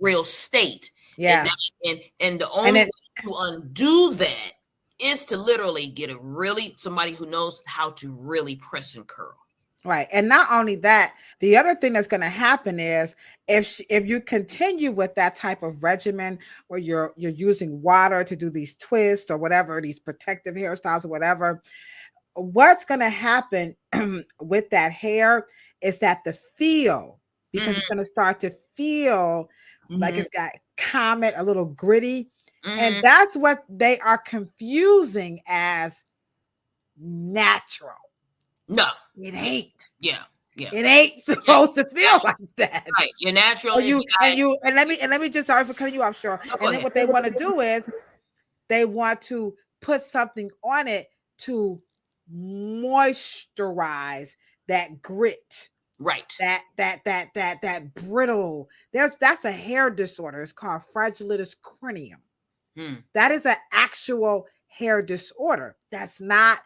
real state. Yeah. And the only way to undo that is to literally get somebody who knows how to really press and curl. Right. And not only that, the other thing that's going to happen is if you continue with that type of regimen where you're using water to do these twists or whatever, these protective hairstyles or whatever, what's going to happen with that hair is that the feel, because it's going to start to feel like it's got comet, a little gritty. And that's what they are confusing as natural. No, it ain't. Yeah. It ain't supposed to feel like that. Right. You're natural. And let me just, sorry for cutting you off, Cheryl. And then what they want to do is they want to put something on it to moisturize that grit. Right. That brittle. That's a hair disorder. It's called fragilitis corneum. That is an actual hair disorder. That's not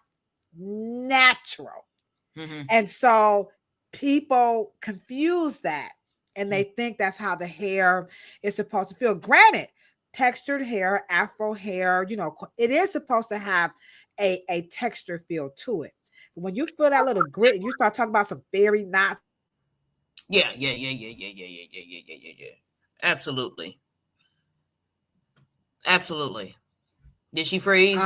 natural. And so people confuse that and they think that's how the hair is supposed to feel. Granted, textured hair, Afro hair, you know, it is supposed to have a texture feel to it. When you feel that little grit and you start talking about some fairy knots. Yeah. Absolutely. Did she freeze?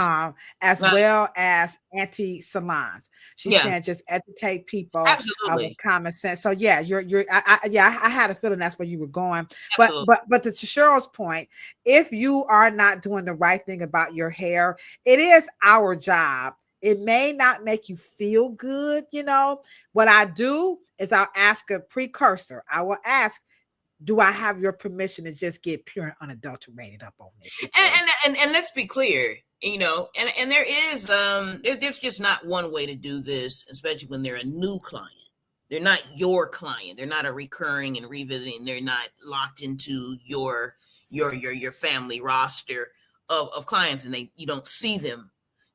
As well as anti-salons. She's saying just educate people with common sense. So yeah, I had a feeling that's where you were going. But to Cheryl's point, if you are not doing the right thing about your hair, it is our job. It may not make you feel good, you know. What I do is I'll ask a precursor. I will ask, do I have your permission to just get pure and unadulterated up on this? And let's be clear, you know, and there is there's just not one way to do this, especially when they're a new client. They're not your client. They're not a recurring and revisiting. They're not locked into your your family roster of clients, and you don't see them,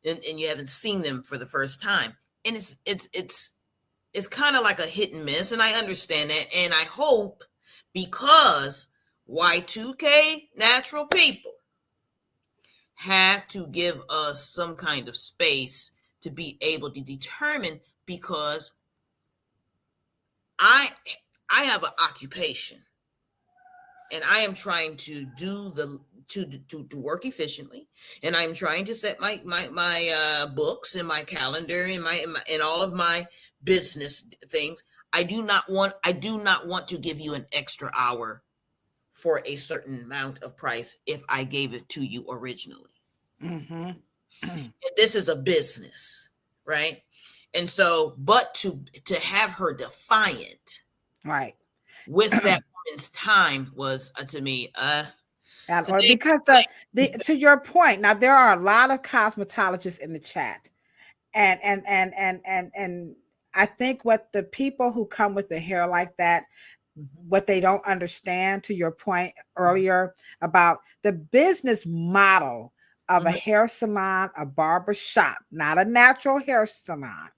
and you haven't seen them for the first time, and it's kind of like a hit and miss, and I understand that, and I hope, because Y2K natural people have to give us some kind of space to be able to determine, because I have an occupation, and I am trying to do to work efficiently, and I'm trying to set my books and my calendar and and all of my business things. I do not want to give you an extra hour for a certain amount of price if I gave it to you originally. Mm-hmm. This is a business, right? And so, but to have her defiant, Right, with that woman's time was to me, because the to your point, now there are a lot of cosmetologists in the chat, and I think what the people who come with the hair like that, what they don't understand, to your point earlier about the business model of a hair salon, a barber shop, not a natural hair salon,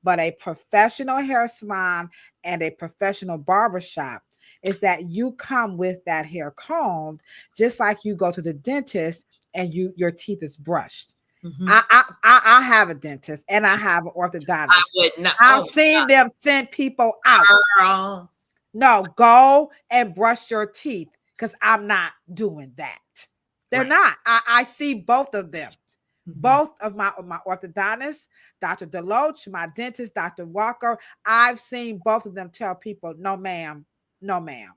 but a professional hair salon and a professional barber shop, is that you come with that hair combed, just like you go to the dentist and your teeth is brushed. I have a dentist and I have an orthodontist. I would not. I've seen them send people out. Girl. No, go and brush your teeth, because I'm not doing that. They're not. I see both of them. Both of my orthodontists, Dr. Deloach, my dentist, Dr. Walker, I've seen both of them tell people, no, ma'am, no, ma'am.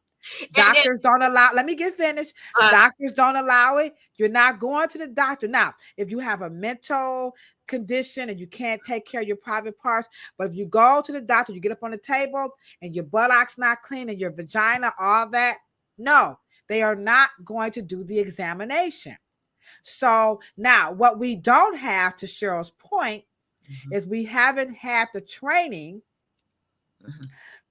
Doctors don't allow, let me get finished. Doctors don't allow it. You're not going to the doctor. Now, if you have a mental condition and you can't take care of your private parts, but if you go to the doctor, you get up on the table and your buttocks not clean and your vagina, all that, no, they are not going to do the examination. So now what we don't have, to Cheryl's point, is we haven't had the training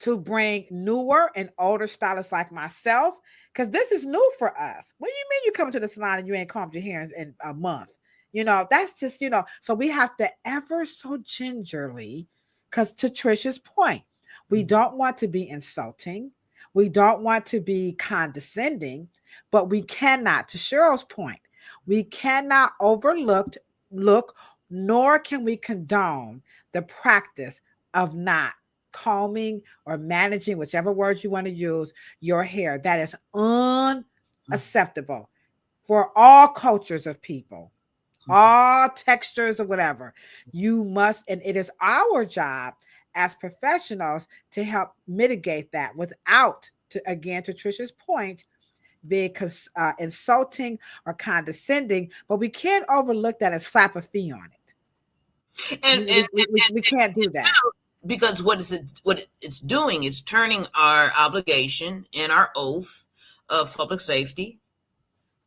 to bring newer and older stylists like myself, because this is new for us. What do you mean you come to the salon and you ain't combed your hair in a month? That's just, so we have to ever so gingerly, because to Trisha's point, we don't want to be insulting. We don't want to be condescending, but we cannot, to Cheryl's point, we cannot overlook, nor can we condone the practice of not combing or managing, whichever words you want to use, your hair. That is unacceptable for all cultures of people, all textures or whatever. You must, and it is our job as professionals to help mitigate that without, to Trisha's point, being insulting or condescending, but we can't overlook that and slap a fee on it. And we can't do that. Because what it's doing is turning our obligation and our oath of public safety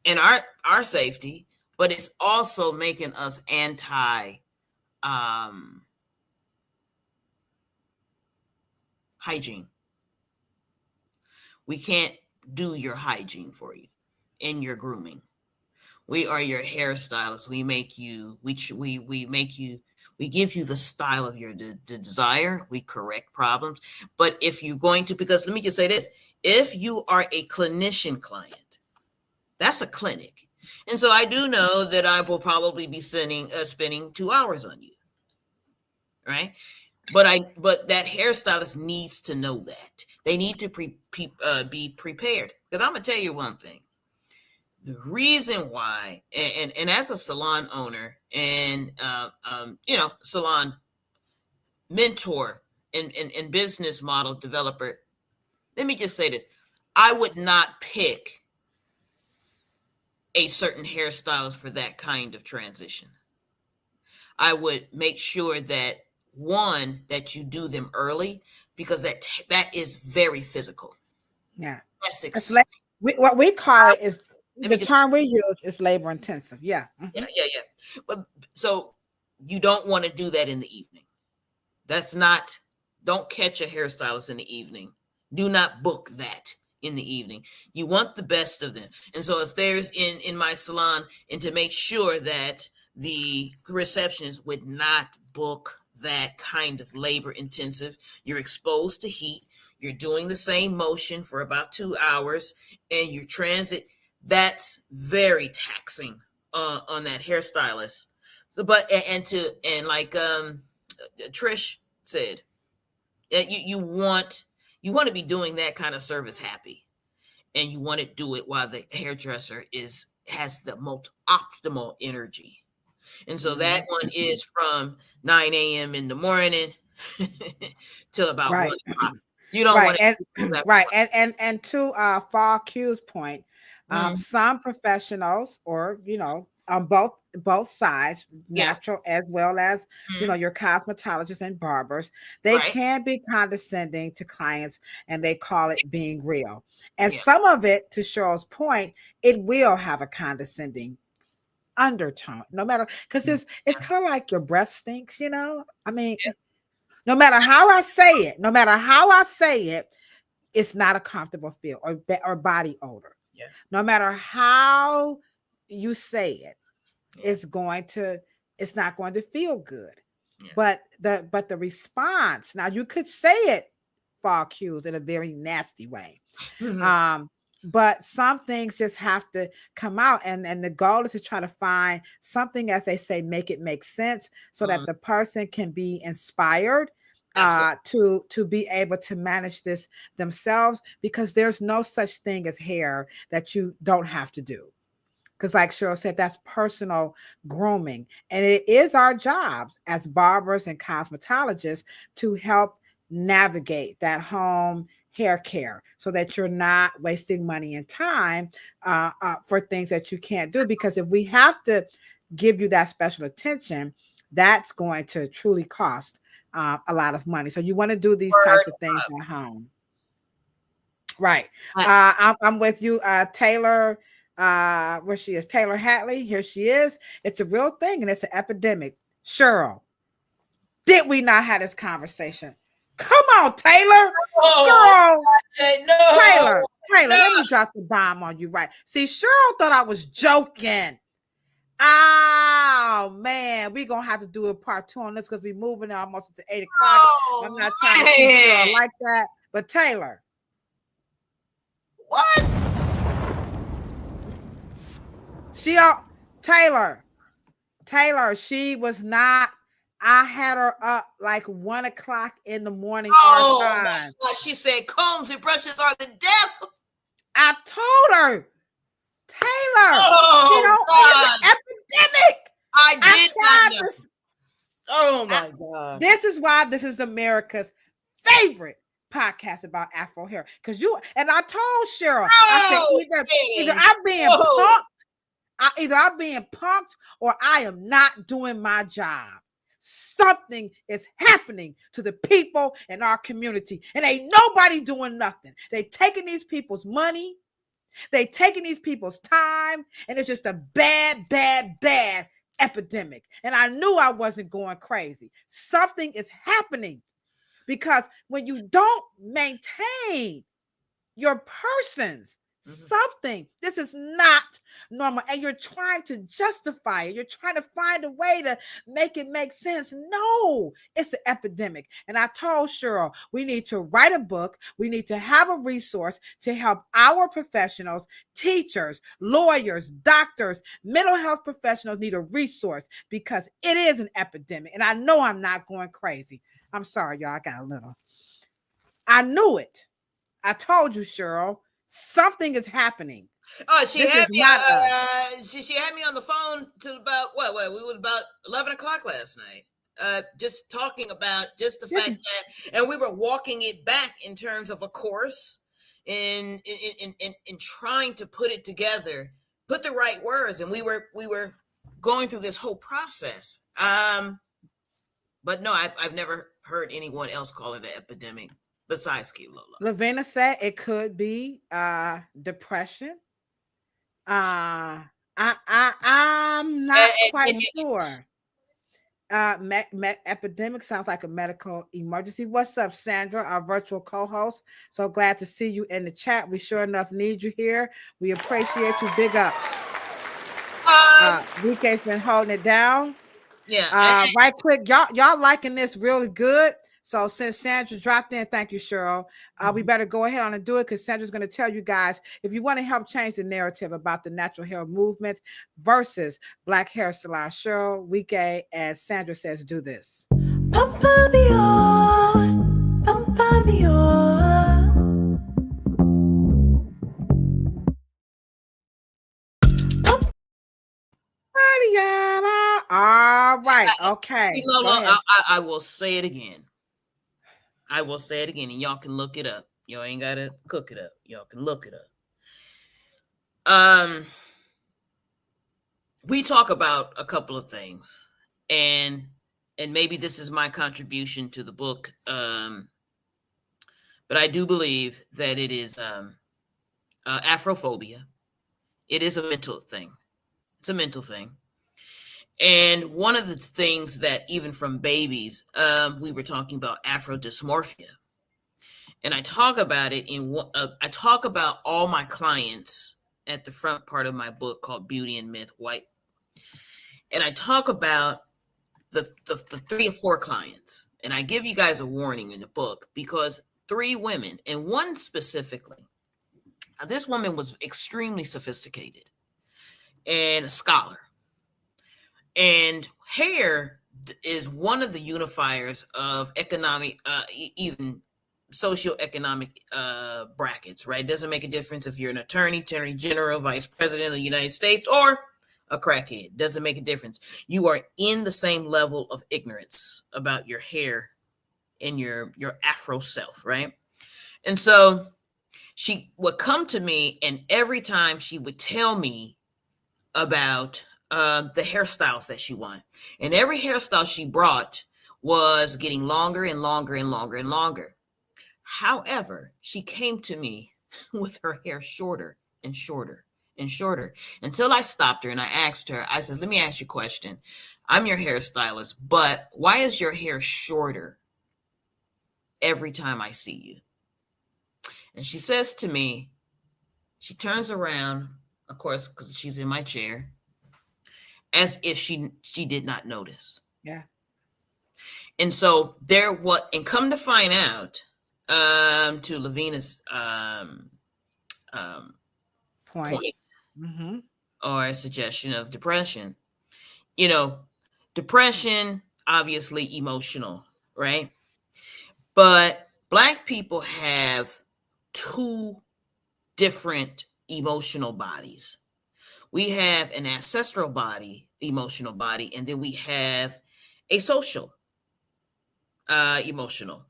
and our safety, but it's also making us anti hygiene. We can't do your hygiene for you in your grooming. We are your hairstylists. We make you, we make you, we give you the style of your desire. We correct problems. But if you're going to, because let me just say this, if you are a clinician client, that's a clinic. And so I do know that I will probably be spending 2 hours on you, right? But that hairstylist needs to know that. They need to be prepared. Because I'm gonna tell you one thing. The reason why, and as a salon owner and salon mentor and business model developer, let me just say this: I would not pick a certain hairstylist for that kind of transition. I would make sure that that you do them early, because that is very physical. Yeah, that's what we call it is the term we use is labor intensive. Yeah. Yeah. But so you don't want to do that in the evening. Don't catch a hairstylist in the evening. Do not book that in the evening. You want the best of them. And so if there's in my salon, and to make sure that the receptionist would not book that kind of labor intensive, you're exposed to heat, you're doing the same motion for about 2 hours, and you transit, that's very taxing on that hairstylist. So, but and like Trish said, you want to be doing that kind of service happy, and you want to do it while the hairdresser has the most optimal energy. And so that one is from 9 a.m. in the morning till about 1 o'clock. You don't want to right. And to Fall Q's point, some professionals, or on both sides, natural as well as your cosmetologists and barbers, they can be condescending to clients, and they call it being real. And some of it, to Cheryl's point, it will have a condescending undertone, no matter, because it's kind of like your breath stinks, I mean, no matter how I say it, it's not a comfortable feel or body odor. No matter how you say it, it's not going to feel good. But the response, now you could say it, Fall cues, in a very nasty way. But some things just have to come out, and the goal is to try to find something, as they say, make it make sense, so that the person can be inspired to be able to manage this themselves, because there's no such thing as hair that you don't have to do. Because like Cheryl said, that's personal grooming, and it is our jobs as barbers and cosmetologists to help navigate that home hair care, so that you're not wasting money and time for things that you can't do. Because if we have to give you that special attention, that's going to truly cost a lot of money. So you want to do these types of things at home. Right. I'm with you, Taylor. Where she is, Taylor Hatley. Here she is. It's a real thing, and it's an epidemic. Cheryl, did we not have this conversation? Come on, Taylor. Girl. No. Taylor, let me drop the bomb on you, right? See, Cheryl thought I was joking. Oh, man. We're going to have to do a part 2 on this, because we're moving almost to 8 o'clock. I'm not trying to keep Cheryl like that. But Taylor. What? Taylor, she was not. I had her up like 1 o'clock in the morning. Oh, she said combs and brushes are the death. I told her, Taylor, God. it's an epidemic. I did not know. Oh my God. This is why this is America's favorite podcast about Afro hair. Because I told Cheryl, I said either I'm being punked, either I'm being punked, or I am not doing my job. Something is happening to the people in our community, and ain't nobody doing nothing. They taking these people's money, they taking these people's time, and it's just a bad epidemic. And I knew I wasn't going crazy. Something is happening, because when you don't maintain your persons, something, this is not normal, and you're trying to justify it. You're trying to find a way to make it make sense. No, it's an epidemic. And I told Cheryl, we need to write a book. We need to have a resource to help our professionals, teachers, lawyers, doctors, mental health professionals need a resource, because it is an epidemic. And I know I'm not going crazy. I'm sorry, y'all. I knew it. I told you, Cheryl. Something is happening. Oh, she had me on the phone till about what? We were about 11 o'clock last night. Just talking about just the fact that, and we were walking it back in terms of a course, in trying to put it together, put the right words, and we were going through this whole process. But no, I've never heard anyone else call it an epidemic besides Key Lola. Lavina said it could be depression. I'm not quite sure. epidemic sounds like a medical emergency. What's up, Sandra, our virtual co-host? So glad to see you in the chat. We sure enough need you here. We appreciate you. Big ups. DK's been holding it down. Yeah. Right quick, y'all liking this really good. So since Sandra dropped in, thank you, Cheryl. We better go ahead on and do it because Sandra's going to tell you guys if you want to help change the narrative about the natural hair movement versus Black hair salon. Cheryl, Wike, and Sandra says do this. Pampa me on, pampa me on. All right, okay. I will say it again. I will say it again, and y'all can look it up. Y'all ain't gotta cook it up. Y'all can look it up. We talk about a couple of things, and maybe this is my contribution to the book. But I do believe that it is Afrophobia. It is a mental thing. It's a mental thing. And one of the things that even from babies, we were talking about Afro dysmorphia. And I talk about it I talk about all my clients at the front part of my book called Beauty and Myth White. And I talk about the 3 or 4 clients. And I give you guys a warning in the book because 3 women, and one specifically, this woman was extremely sophisticated and a scholar. And hair is one of the unifiers of economic, even socioeconomic brackets, right? It doesn't make a difference if you're an attorney general, vice president of the United States, or a crackhead. Doesn't make a difference. You are in the same level of ignorance about your hair and your Afro self, right? And so she would come to me, and every time she would tell me about the hairstyles that she wanted. And every hairstyle she brought was getting longer and longer and longer and longer. However, she came to me with her hair shorter and shorter and shorter until I stopped her and I asked her, I said, let me ask you a question. I'm your hairstylist, but why is your hair shorter every time I see you? And she says to me, she turns around, of course, because she's in my chair, as if she did not notice. Yeah. And so and come to find out, to Lavina's point, or a suggestion of depression. Depression, obviously emotional, right? But Black people have 2 different emotional bodies. We have an ancestral body, emotional body, and then we have a social emotional.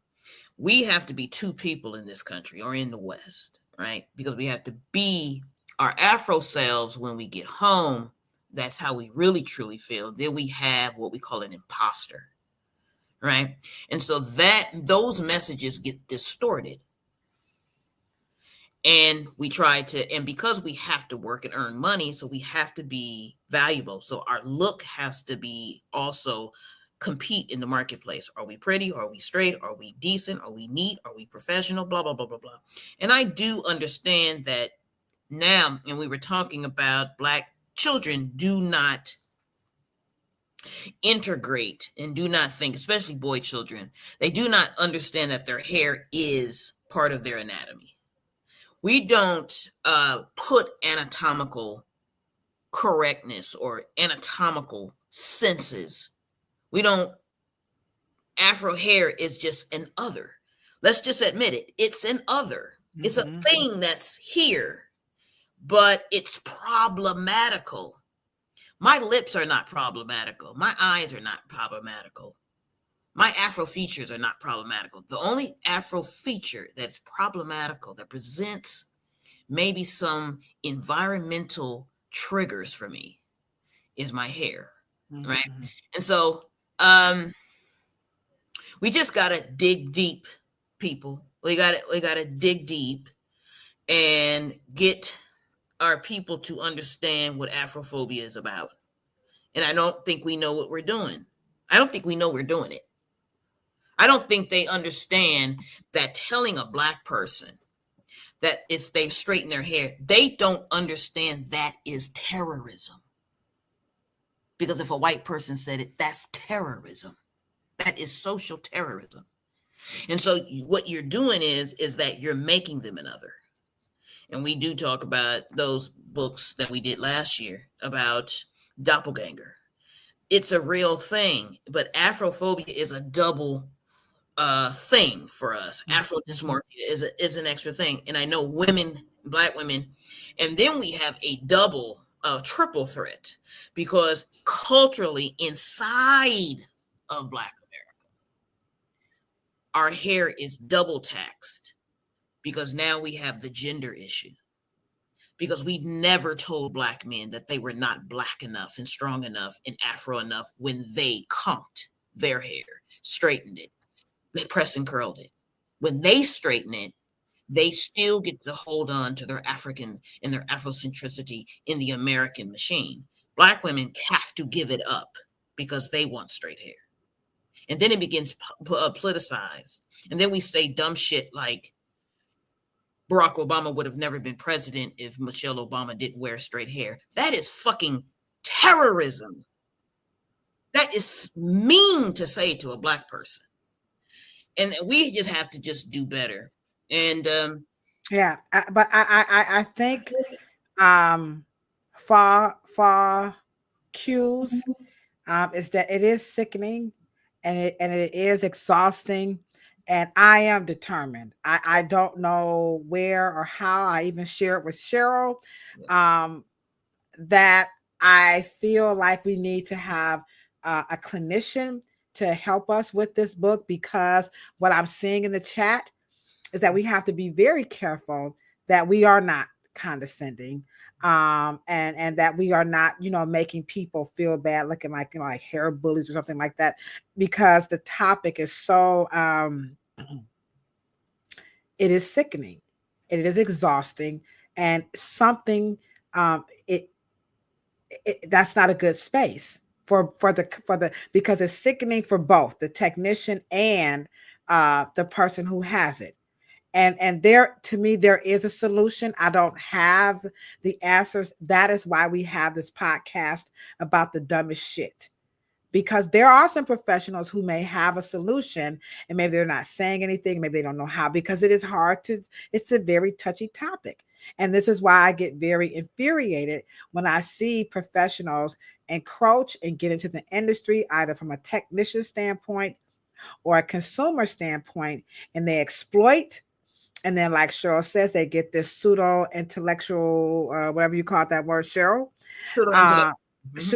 We have to be 2 people in this country or in the West, right? Because we have to be our Afro selves when we get home. That's how we really truly feel. Then we have what we call an imposter, right? And so those messages get distorted. And we try to, and because we have to work and earn money, so we have to be valuable. So our look has to be also compete in the marketplace. Are we pretty? Are we straight? Are we decent? Are we neat? Are we professional? Blah, blah, blah, blah, blah. And I do understand that now, and we were talking about Black children do not integrate and do not think, especially boy children, they do not understand that their hair is part of their anatomy. We don't put anatomical correctness or anatomical senses. We don't. Afro hair is just an other. Let's just admit it. It's an other. Mm-hmm. It's a thing that's here, but it's problematical. My lips are not problematical. My eyes are not problematical. My Afro features are not problematical. The only Afro feature that's problematical, that presents maybe some environmental triggers for me, is my hair, right? And so we just gotta dig deep, people. We gotta dig deep and get our people to understand what Afrophobia is about. And I don't think we know what we're doing. I don't think we know we're doing it. I don't think they understand that telling a black person that if they straighten their hair, they don't understand that is terrorism. Because if a white person said it, that's terrorism. That is social terrorism. And so what you're doing is that you're making them another. And we do talk about those books that we did last year about doppelganger. It's a real thing, but Afrophobia is a double thing for us. Afro dysmorphia is an extra thing. And I know women, black women, and then we have a double, triple threat, because culturally inside of Black America, our hair is double taxed, because now we have the gender issue. Because we never told black men that they were not black enough and strong enough and Afro enough when they combed their hair, straightened it, they pressed and curled it. When they straighten it, they still get to hold on to their African and their Afrocentricity in the American machine. Black women have to give it up because they want straight hair. And then it begins politicized. And then we say dumb shit like Barack Obama would have never been president if Michelle Obama didn't wear straight hair. That is fucking terrorism. That is mean to say to a black person. And we just have to just do better. And yeah, but I think far cues is that it is sickening and it is exhausting. And I am determined. I don't know where or how I even share it with Cheryl, that I feel like we need to have a clinician to help us with this book, because what I'm seeing in the chat is that we have to be very careful that we are not condescending, and that we are not, making people feel bad, looking like, like hair bullies or something like that, because the topic is so, it is sickening, it is exhausting, and something, that's not a good space for the because it's sickening for both the technician and the person who has it. And there, to me, there is a solution. I don't have the answers. That is why we have this podcast about the dumbest shit, because there are some professionals who may have a solution and maybe they're not saying anything. Maybe they don't know how, because it is hard to, it's a very touchy topic. And this is why I get very infuriated when I see professionals encroach and get into the industry, either from a technician standpoint or a consumer standpoint, and they exploit. And then, like Cheryl says, they get this pseudo intellectual, whatever you call it, that word, Cheryl.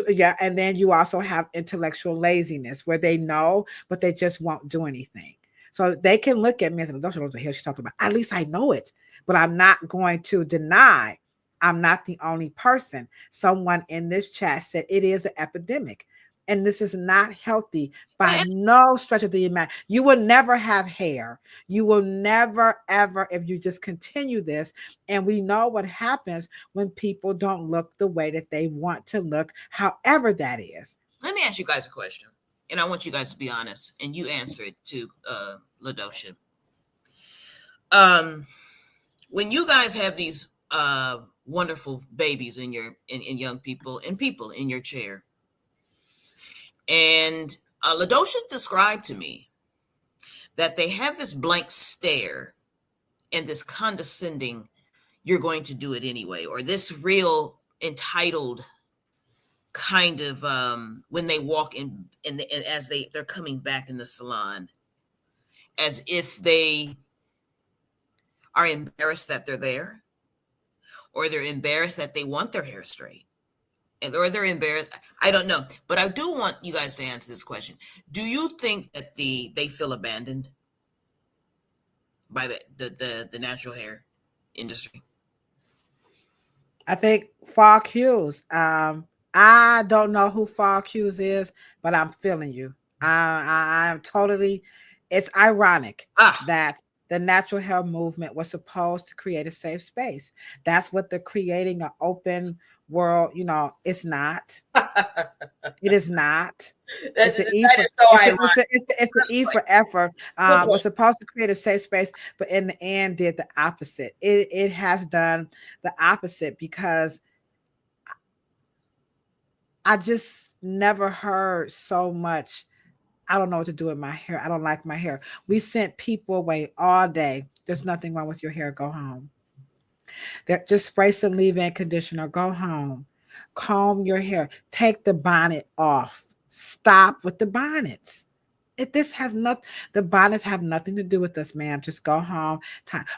Yeah. And then you also have intellectual laziness, where they know, but they just won't do anything. So they can look at me and say, don't you know what the hell she's talking about? At least I know it, but I'm not going to deny I'm not the only person. Someone in this chat said it is an epidemic. And this is not healthy by no stretch of the imagination. You will never have hair. You will never, ever, if you just continue this. And we know what happens when people don't look the way that they want to look, however that is. Let me ask you guys a question. And I want you guys to be honest. And you answer it to Ladosha. When you guys have these wonderful babies in young people and people in your chair, and Ladosha described to me that they have this blank stare and this condescending, you're going to do it anyway, or this real entitled kind of when they walk in and as they're coming back in the salon, as if they are embarrassed that they're there, or they're embarrassed that they want their hair straight. Or they're embarrassed. I don't know, but I do want you guys to answer this question. Do you think that they feel abandoned by the natural hair industry? I think Fall Hughes. I don't know who Fall Hughes is, but I'm feeling you. I'm totally. It's ironic that the natural hair movement was supposed to create a safe space. That's what they're creating, an open world. It's not. It is not. It's an E That for is so ironic. it's an E for effort. Good point. Was supposed to create a safe space, but in the end did the opposite. It has done the opposite because I just never heard so much. I don't know what to do with my hair. I don't like my hair. We sent people away all day. There's nothing wrong with your hair. Go home. Just spray some leave-in conditioner. Go home. Comb your hair. Take the bonnet off. Stop with the bonnets. The bonnets have nothing to do with us, ma'am. Just go home.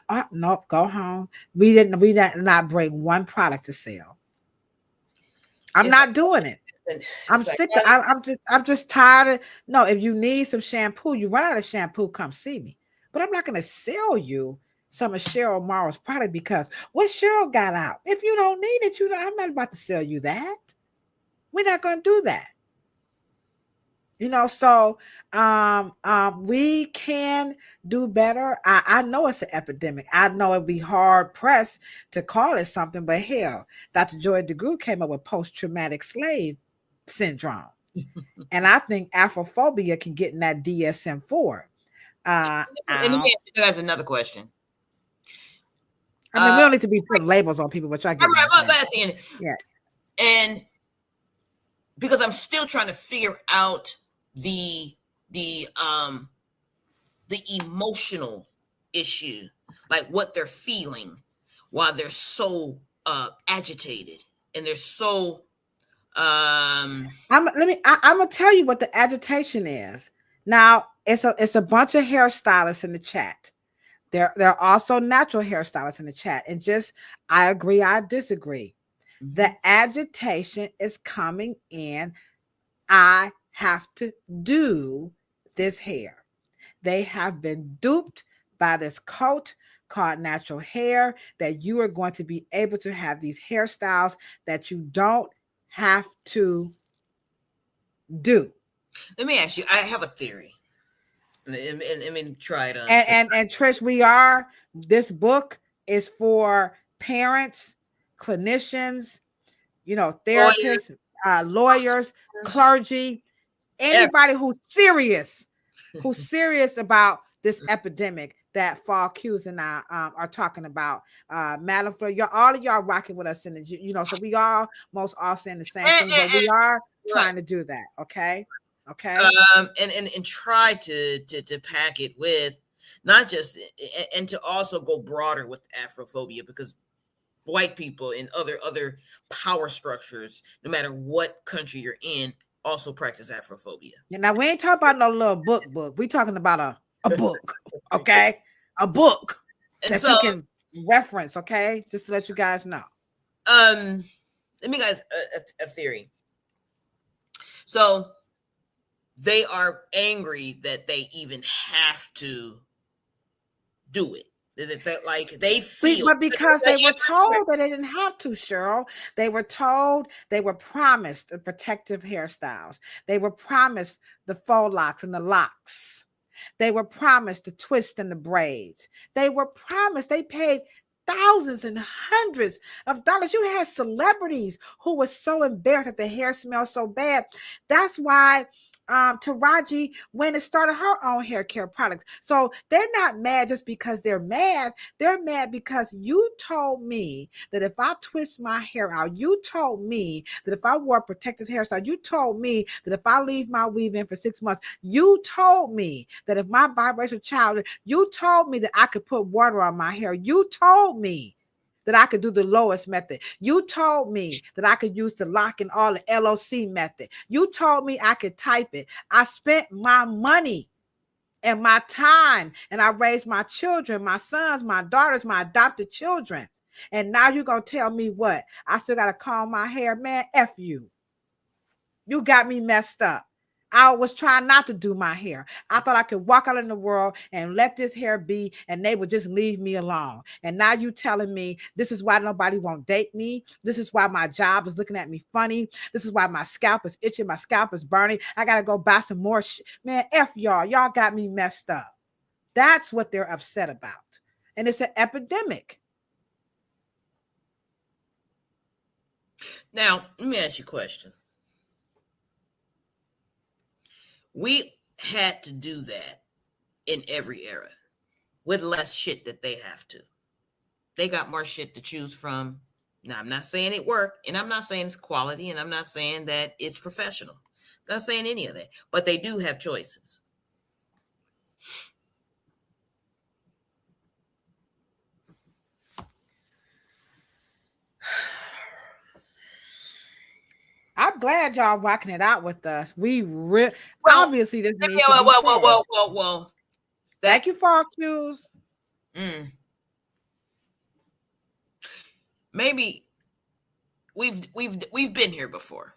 Oh, nope, go home. We did not bring one product to sell. I'm not doing it. I'm sick. I'm just tired of. No, if you need some shampoo, you run out of shampoo, come see me. But I'm not going to sell you some of Cheryl Morrow's product because what Cheryl got out. If you don't need it, I'm not about to sell you that. We're not going to do that. So we can do better. I know it's an epidemic. I know it'd be hard pressed to call it something, but hell, Dr. Joy DeGruy came up with post-traumatic slave syndrome. And I think Afrophobia can get in that DSM-4. And let me ask you guys another question. I mean, we don't need to be putting labels on people, which I get. Right, but at the end. Yeah. And because I'm still trying to figure out the emotional issue, like what they're feeling while they're so agitated and they're so I'm gonna tell you what the agitation is. Now it's a bunch of hairstylists in the chat. There are also natural hairstylists in the chat, and I agree, I disagree. Mm-hmm. The agitation is coming in. I have to do this hair. They have been duped by this cult called natural hair, that you are going to be able to have these hairstyles that you don't have to do. Let me ask you, I have a theory. Let me try it on. And Trish, this book is for parents, clinicians, therapists, lawyers, clergy, anybody who's serious about this epidemic that Fall Q's and I are talking about. Madam Fleur, all of y'all rocking with us in the, so we all saying the same thing, but we are trying to do that. Okay. And try to pack it with not just, and to also go broader with Afrophobia, because white people in other power structures, no matter what country you're in, also practice Afrophobia. Now we ain't talking about no little book. We talking about a book, okay? A book that you can reference, okay? Just to let you guys know. Let me guys a theory. So they are angry that they even have to do it. Like they feel, but because they were told that they didn't have to, Cheryl. They were told, they were promised the protective hairstyles. They were promised the faux locks and the locks. They were promised the twist and the braids. They were promised, they paid thousands and hundreds of dollars. You had celebrities who were so embarrassed that the hair smelled so bad. That's why Taraji went and started her own hair care products. So they're not mad just because they're mad. They're mad because you told me that if I twist my hair out, you told me that if I wore a protected hairstyle, you told me that if I leave my weave in for 6 months, you told me that if my biracial child, you told me that I could put water on my hair. You told me that I could do the lowest method. You told me that I could use the lock and all the LOC method. You told me I could type it. I spent my money and my time, and I raised my children, my sons, my daughters, my adopted children. And now you're going to tell me what? I still got to comb my hair? Man, F you. You got me messed up. I was trying not to do my hair. I thought I could walk out in the world and let this hair be, and they would just leave me alone. And now you telling me this is why nobody won't date me. This is why my job is looking at me funny. This is why my scalp is itching. My scalp is burning. I got to go buy some more shit. Man, F y'all. Y'all got me messed up. That's what they're upset about. And it's an epidemic. Now, let me ask you a question. We had to do that in every era with less shit that they have to. They got more shit to choose from. Now, I'm not saying it worked, and I'm not saying it's quality, and I'm not saying that it's professional. I'm not saying any of that, but they do have choices. I'm glad y'all rocking it out with us. We obviously this needs to be whoa. Thank you, Fall Cues. Maybe we've been here before.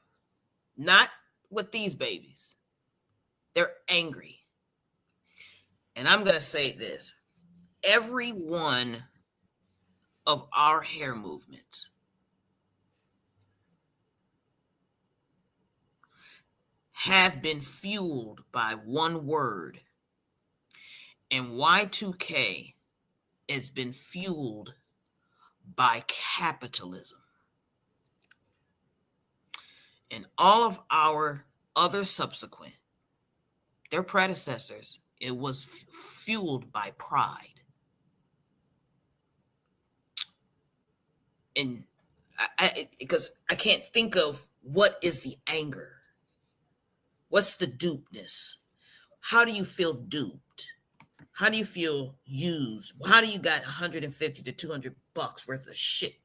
Not with these babies. They're angry. And I'm gonna say this. Every one of our hair movements have been fueled by one word, and Y2K has been fueled by capitalism. And all of our other subsequent, their predecessors, it was fueled by pride. And because I can't think of what is the anger. What's the dupeness? How do you feel duped? How do you feel used? How do you got 150 to 200 bucks worth of shit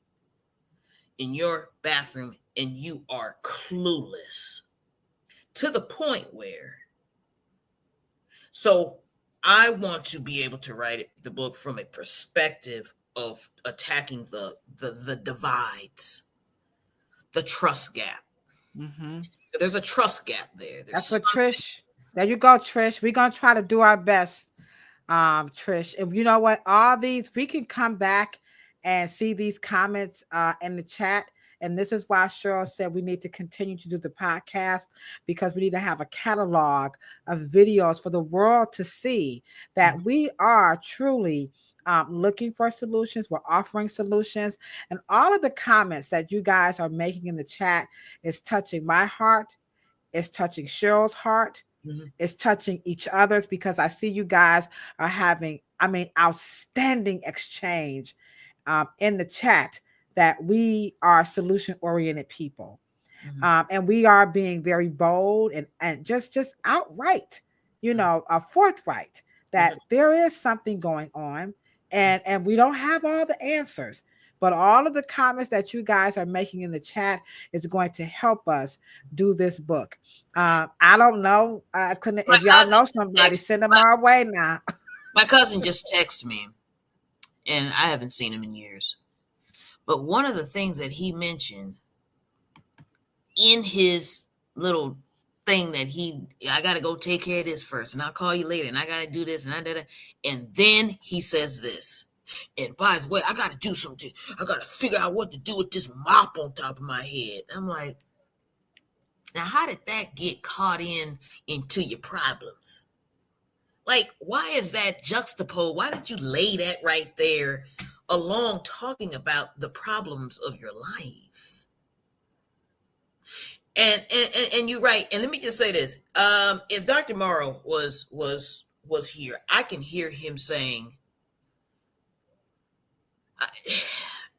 in your bathroom and you are clueless to the point where, so I want to be able to write the book from a perspective of attacking the divides, the trust gap. Mm-hmm. There's a trust gap there. That's what Trish. There you go, Trish. We're gonna try to do our best, Trish. And you know what? All these we can come back and see these comments in the chat. And this is why Cheryl said we need to continue to do the podcast, because we need to have a catalog of videos for the world to see that we are truly looking for solutions. We're offering solutions. And all of the comments that you guys are making in the chat is touching my heart. It's touching Cheryl's heart. It's touching each other's, because I see you guys are having, outstanding exchange in the chat, that we are solution-oriented people. And we are being very bold and just outright, forthright, that there is something going on, and we don't have all the answers. But all of the comments that you guys are making in the chat is going to help us do this book. I don't know. I couldn't. If y'all know somebody, send them our way now. My cousin just texted me, and I haven't seen him in years. But one of the things that he mentioned in his little thing that I got to go take care of this first, and I'll call you later, and I got to do this, and then he says this. And by the way, I got to do something. I got to figure out what to do with this mop on top of my head. I'm like, now how did that get caught into your problems? Like, why is that juxtaposed? Why did you lay that right there along talking about the problems of your life? And you're right. And let me just say this. If Dr. Morrow was here, I can hear him saying,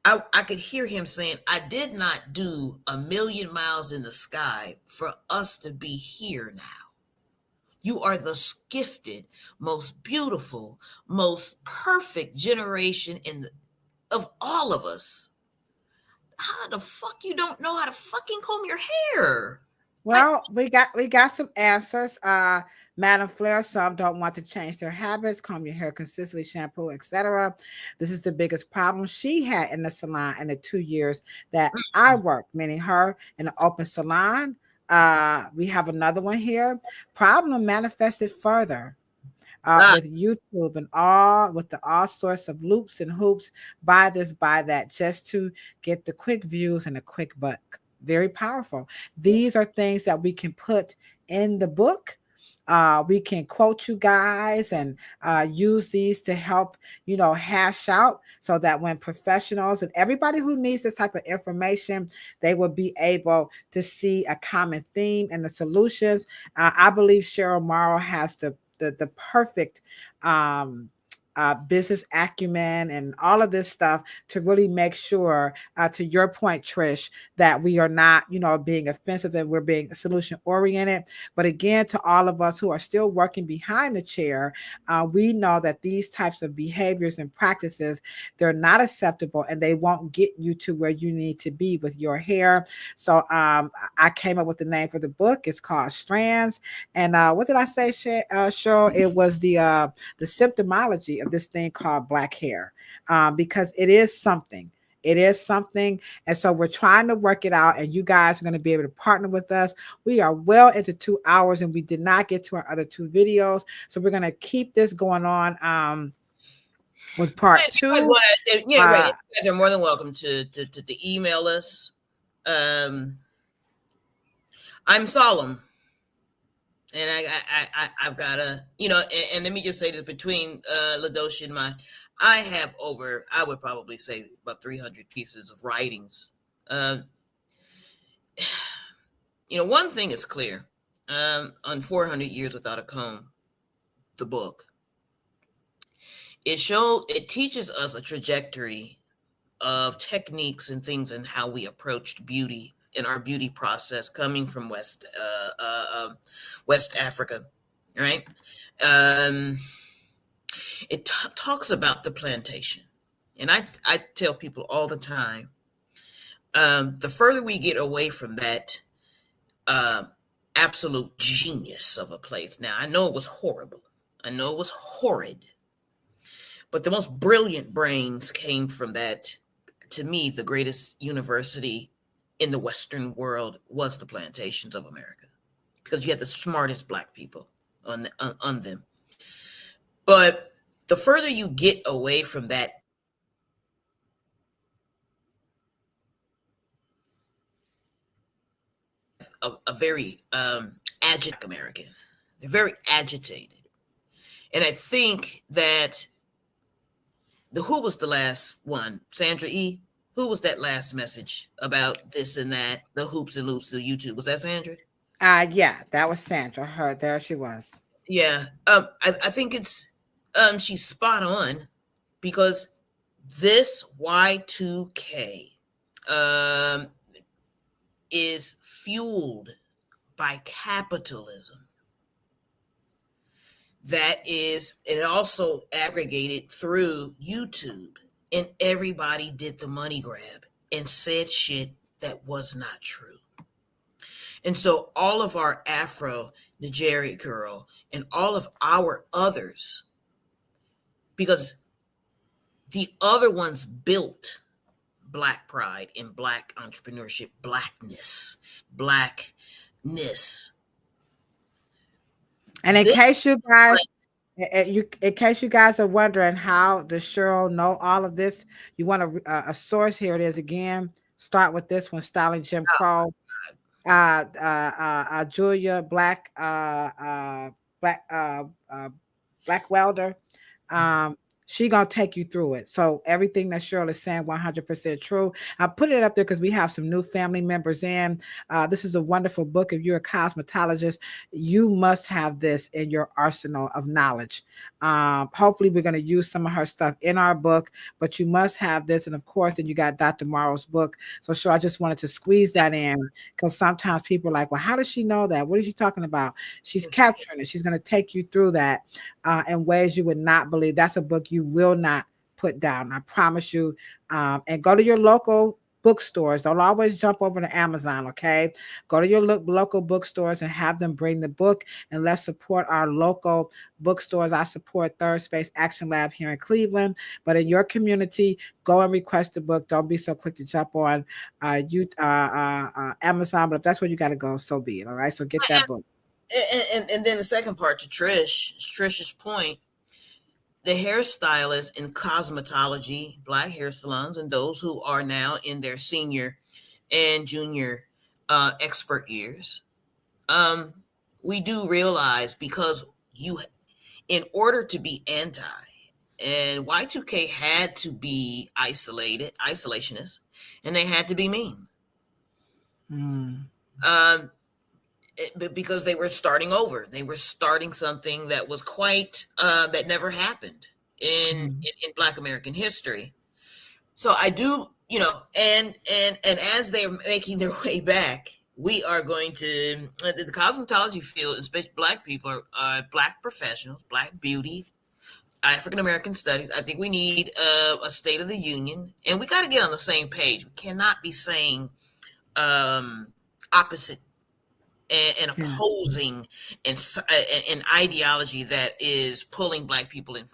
I could hear him saying, I did not do 1,000,000 miles in the sky for us to be here now. You are the gifted, most beautiful, most perfect generation of all of us. How the fuck you don't know how to fucking comb your hair? Well, we got some answers. Madam Flair, some don't want to change their habits, comb your hair consistently, shampoo, etc. This is the biggest problem she had in the salon in the 2 years that I worked, meaning her in an open salon. We have another one here. Problem manifested further with YouTube and all sorts of loops and hoops. Buy this, buy that, just to get the quick views and a quick buck. Very powerful. These are things that we can put in the book. We can quote you guys and use these to help, hash out so that when professionals and everybody who needs this type of information, they will be able to see a common theme and the solutions. I believe Cheryl Morrow has the perfect business acumen and all of this stuff to really make sure, to your point, Trish, that we are not, being offensive, and we're being solution oriented. But again, to all of us who are still working behind the chair, we know that these types of behaviors and practices, they're not acceptable, and they won't get you to where you need to be with your hair. So I came up with the name for the book. It's called Strands. And what did I say, Cheryl? It was the symptomology of this thing called black hair, because it is something. It is something. And so we're trying to work it out, and you guys are going to be able to partner with us. We are well into 2 hours, and we did not get to our other 2 videos. So we're going to keep this going on with part 2. Right. You guys are more than welcome to email us. I'm solemn. And I've got a, and let me just say this, between Ladosha and I have I would probably say about 300 pieces of writings. One thing is clear, on 400 Years Without a Comb, the book, it teaches us a trajectory of techniques and things and how we approached beauty in our beauty process coming from West Africa, right? It talks about the plantation. And I tell people all the time, the further we get away from that absolute genius of a place. Now, I know it was horrible. I know it was horrid. But the most brilliant brains came from that. To me, the greatest university in the Western world was the plantations of America, because you had the smartest Black people on them. But the further you get away from that, a very agitated American, they're very agitated. And I think that who was the last one? Sandra E? Who was that last message about this and that? The hoops and loops, the YouTube. Was that Sandra? Yeah, that was Sandra. There she was. Yeah. I think it's she's spot on, because this Y2K is fueled by capitalism. It also aggregated through YouTube, and everybody did the money grab and said shit that was not true. And so all of our Afro Nigeria girl and all of our others, because the other ones built Black pride and Black entrepreneurship, blackness. And in case you guys are wondering how does Cheryl know all of this, you want a source. Here it is again. Start with this one: Styling Jim Crow. Julia Black Welder. She gonna take you through it. So everything that Cheryl is saying, 100% true. I put it up there because we have some new family members in. This is a wonderful book. If you're a cosmetologist, you must have this in your arsenal of knowledge. Hopefully we're going to use some of her stuff in our book, but you must have this. And of course, then you got Dr. Morrow's book. So sure, I just wanted to squeeze that in, because sometimes people are like, well, how does she know that? What is she talking about? She's capturing it. She's going to take you through that in ways you would not believe. That's a book you will not put down, I promise you. And go to your local bookstores. Don't always jump over to Amazon, okay? Go to your local bookstores and have them bring the book, and let's support our local bookstores. I support Third Space Action Lab here in Cleveland, but in your community, go and request the book. Don't be so quick to jump on Amazon, but if that's where you got to go, so be it, all right? So get that book. And then the second part to Trish's point, the hairstylists in cosmetology, Black hair salons, and those who are now in their senior and junior expert years, we do realize, because in order to be anti, and Y2K had to be isolationist, and they had to be mean. Because they were starting over. They were starting something that was quite that never happened in Black American history. So I do, and as they're making their way back, we are going to the cosmetology field, especially Black people, are Black professionals, Black beauty, African American studies. I think we need a State of the Union, and we got to get on the same page. We cannot be saying opposite and opposing an ideology that is pulling Black people in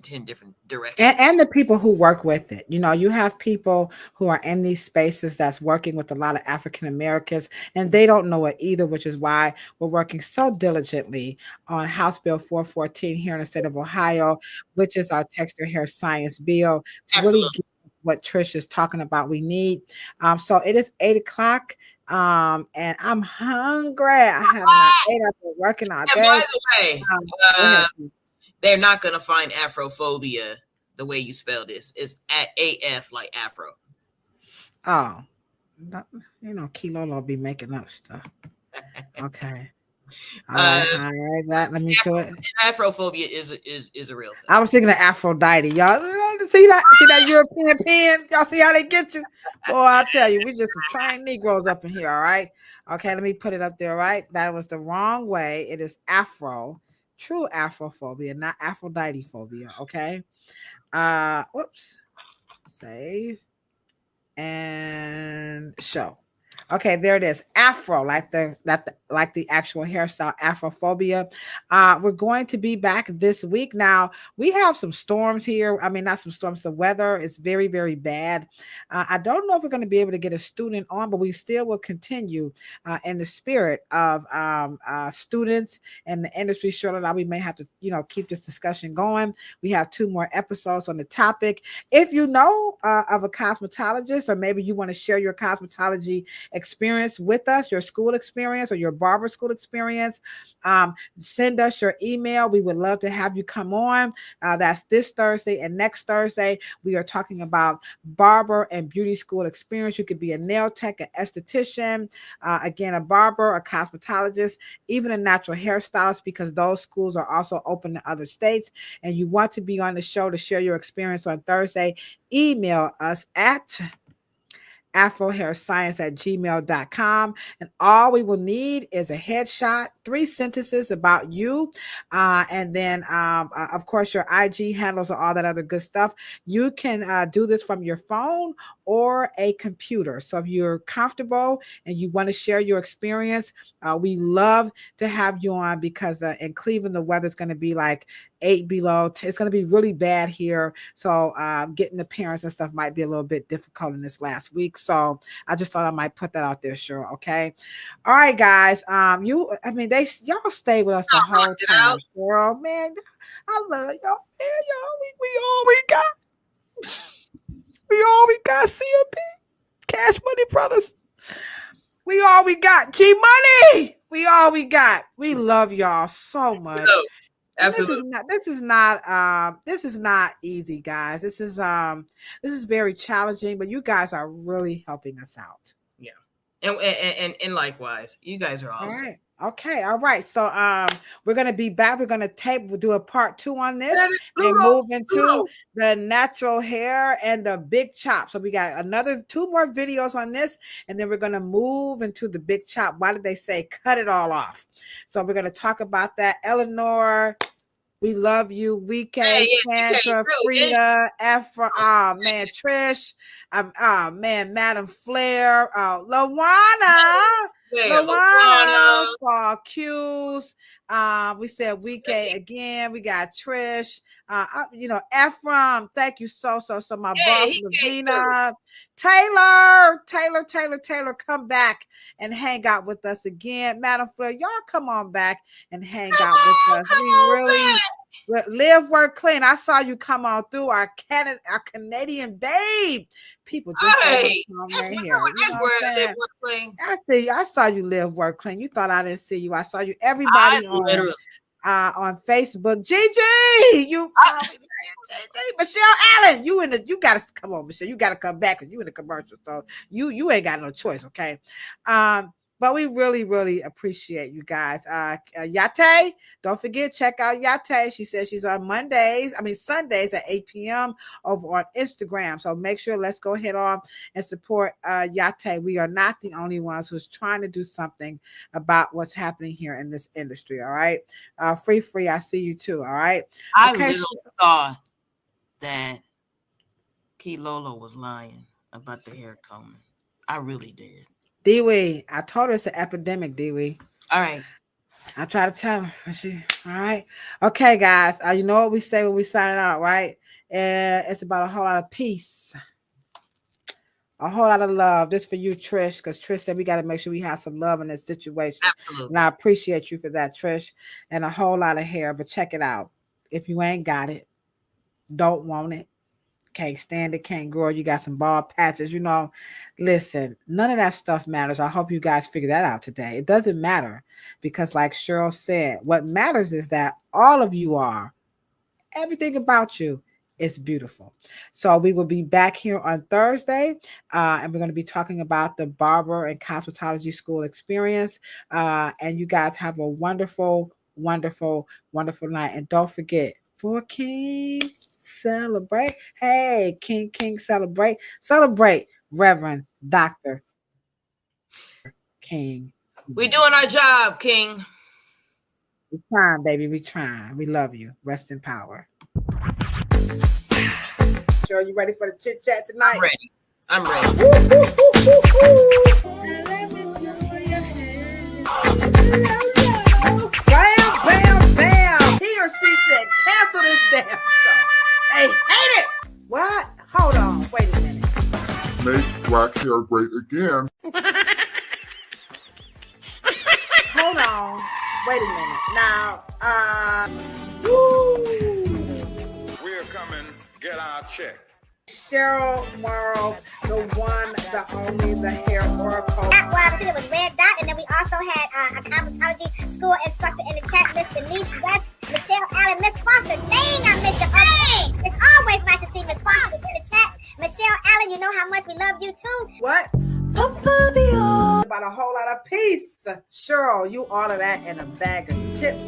10 different directions. And the people who work with it. You have people who are in these spaces that's working with a lot of African Americans, and they don't know it either, which is why we're working so diligently on House Bill 414 here in the state of Ohio, which is our texture hair science bill, to really get what Trish is talking about. We need. So it is 8:00. And I'm hungry. I have not ate. I've been working all day. And by the way, they're not going to find Afrophobia the way you spell this. It's at AF like Afro. Oh, Kilolo be making up stuff. Okay. All right. Let me do it. Afrophobia is a real thing. I was thinking of Aphrodite, y'all. See that European pen? Y'all see how they get you? Boy, I'll tell you, we just some trained Negroes up in here. All right. Okay, let me put it up there. Right, that was the wrong way. It is true Afrophobia, not Aphrodite phobia. Okay. Whoops. Save and show. Okay, there it is. Afro, like the actual hairstyle, Afrophobia. We're going to be back this week. Now, we have some storms here. I mean, not some storms. The weather is very, very bad. I don't know if we're going to be able to get a student on, but we still will continue in the spirit of students and the industry. Cheryl, we may have to, keep this discussion going. We have 2 more episodes on the topic. If you know of a cosmetologist, or maybe you want to share your cosmetology experience with us, your school experience or your barber school experience, send us your email. We would love to have you come on. That's this Thursday and next Thursday. We are talking about barber and beauty school experience. You could be a nail tech, an esthetician, again, a barber, a cosmetologist, even a natural hairstylist, because those schools are also open to other states. And you want to be on the show to share your experience on Thursday, email us at afrohairscience@gmail.com. And all we will need is a headshot, 3 sentences about you. And then, of course, your IG handles or all that other good stuff. You can do this from your phone or a computer. So if you're comfortable and you want to share your experience, we love to have you on, because in Cleveland, the weather's going to be like 8 below. It's going to be really bad here. So getting the parents and stuff might be a little bit difficult in this last week. So I just thought I might put that out there, Cheryl. Okay. All right, guys. Y'all stayed with us the whole time, Cheryl. Man, I love y'all. Man, we all we got. We all we got. CMP, Cash Money Brothers. We all we got. G Money. We all we got. We love y'all so much. No, absolutely. This is not easy, guys. This is very challenging, but you guys are really helping us out. Yeah. And likewise, you guys are awesome. All right. Okay. All right. So we're gonna be back. We're gonna we'll do a part 2 on this and move into the natural hair and the big chop. So we got 2 more videos on this, and then we're gonna move into the big chop. Why did they say cut it all off? So we're gonna talk about that. Eleanor, we love you. Wike, Sandra, Frida, Afro, man, Trish, Madam Flair, Lawana, for Q's. We said Wike again. We got Trish. Ephraim. Thank you so. My boss, Lavina, Taylor, come back and hang out with us again. Madam Flair, y'all come on back and hang out with us. Live, work, clean. I saw you come on through our Canadian babe. People just Hey, on that's their where, hair. You that's know where what I'm I saying? live, work, clean. I see you. I saw you live, work, clean. You thought I didn't see you. I saw you. I Everybody literally. on Facebook. Gigi, Michelle Allen, you gotta come on, Michelle. You gotta come back because you in the commercial. So you ain't got no choice, okay? But we really, really appreciate you guys. Yate, don't forget, check out Yate. She says she's on Sundays at 8 p.m. over on Instagram. So make sure, let's go ahead on and support Yate. We are not the only ones who's trying to do something about what's happening here in this industry. All right. Free, I see you too. All right. I Okay, literally thought that Key Lolo was lying about the hair combing. I really did. Dewey, I told her it's an epidemic, Dewey. All right. I try to tell her. All right. Okay, guys. You know what we say when we sign out, right? It's about a whole lot of peace. A whole lot of love. This for you, Trish, because Trish said we got to make sure we have some love in this situation. Absolutely. And I appreciate you for that, Trish. And a whole lot of hair. But check it out. If you ain't got it, don't want it, can't stand it, can't grow, you got some bald patches, listen, none of that stuff matters. I hope you guys figure that out today. It doesn't matter because, like Cheryl said, what matters is that all of you are, everything about you is beautiful. So we will be back here on Thursday, and we're going to be talking about the barber and cosmetology school experience. And you guys have a wonderful, wonderful, wonderful night. And don't forget, for King celebrate. Hey, King celebrate. Celebrate Reverend Dr. King. We doing our job, King. We trying, baby. We trying. We love you. Rest in power. Cheryl, you ready for the chit chat tonight? I'm ready. Bam, bam. He or she said, cancel this damn show. They hate it. What? Hold on. Wait a minute. Make black hair great again. Hold on. Wait a minute. Now, We're coming, get our check. Cheryl, Morrow, the one, the only, the hair oracle. That was Red Dot, and then we also had a cosmetology school instructor in the chat, Miss Denise West, Michelle Allen, Miss Foster. Dang, I missed your name. It's always nice to see Miss Foster in the chat. Michelle Allen, you know how much we love you too. What? About a whole lot of peace. Cheryl, you order that in a bag of chips.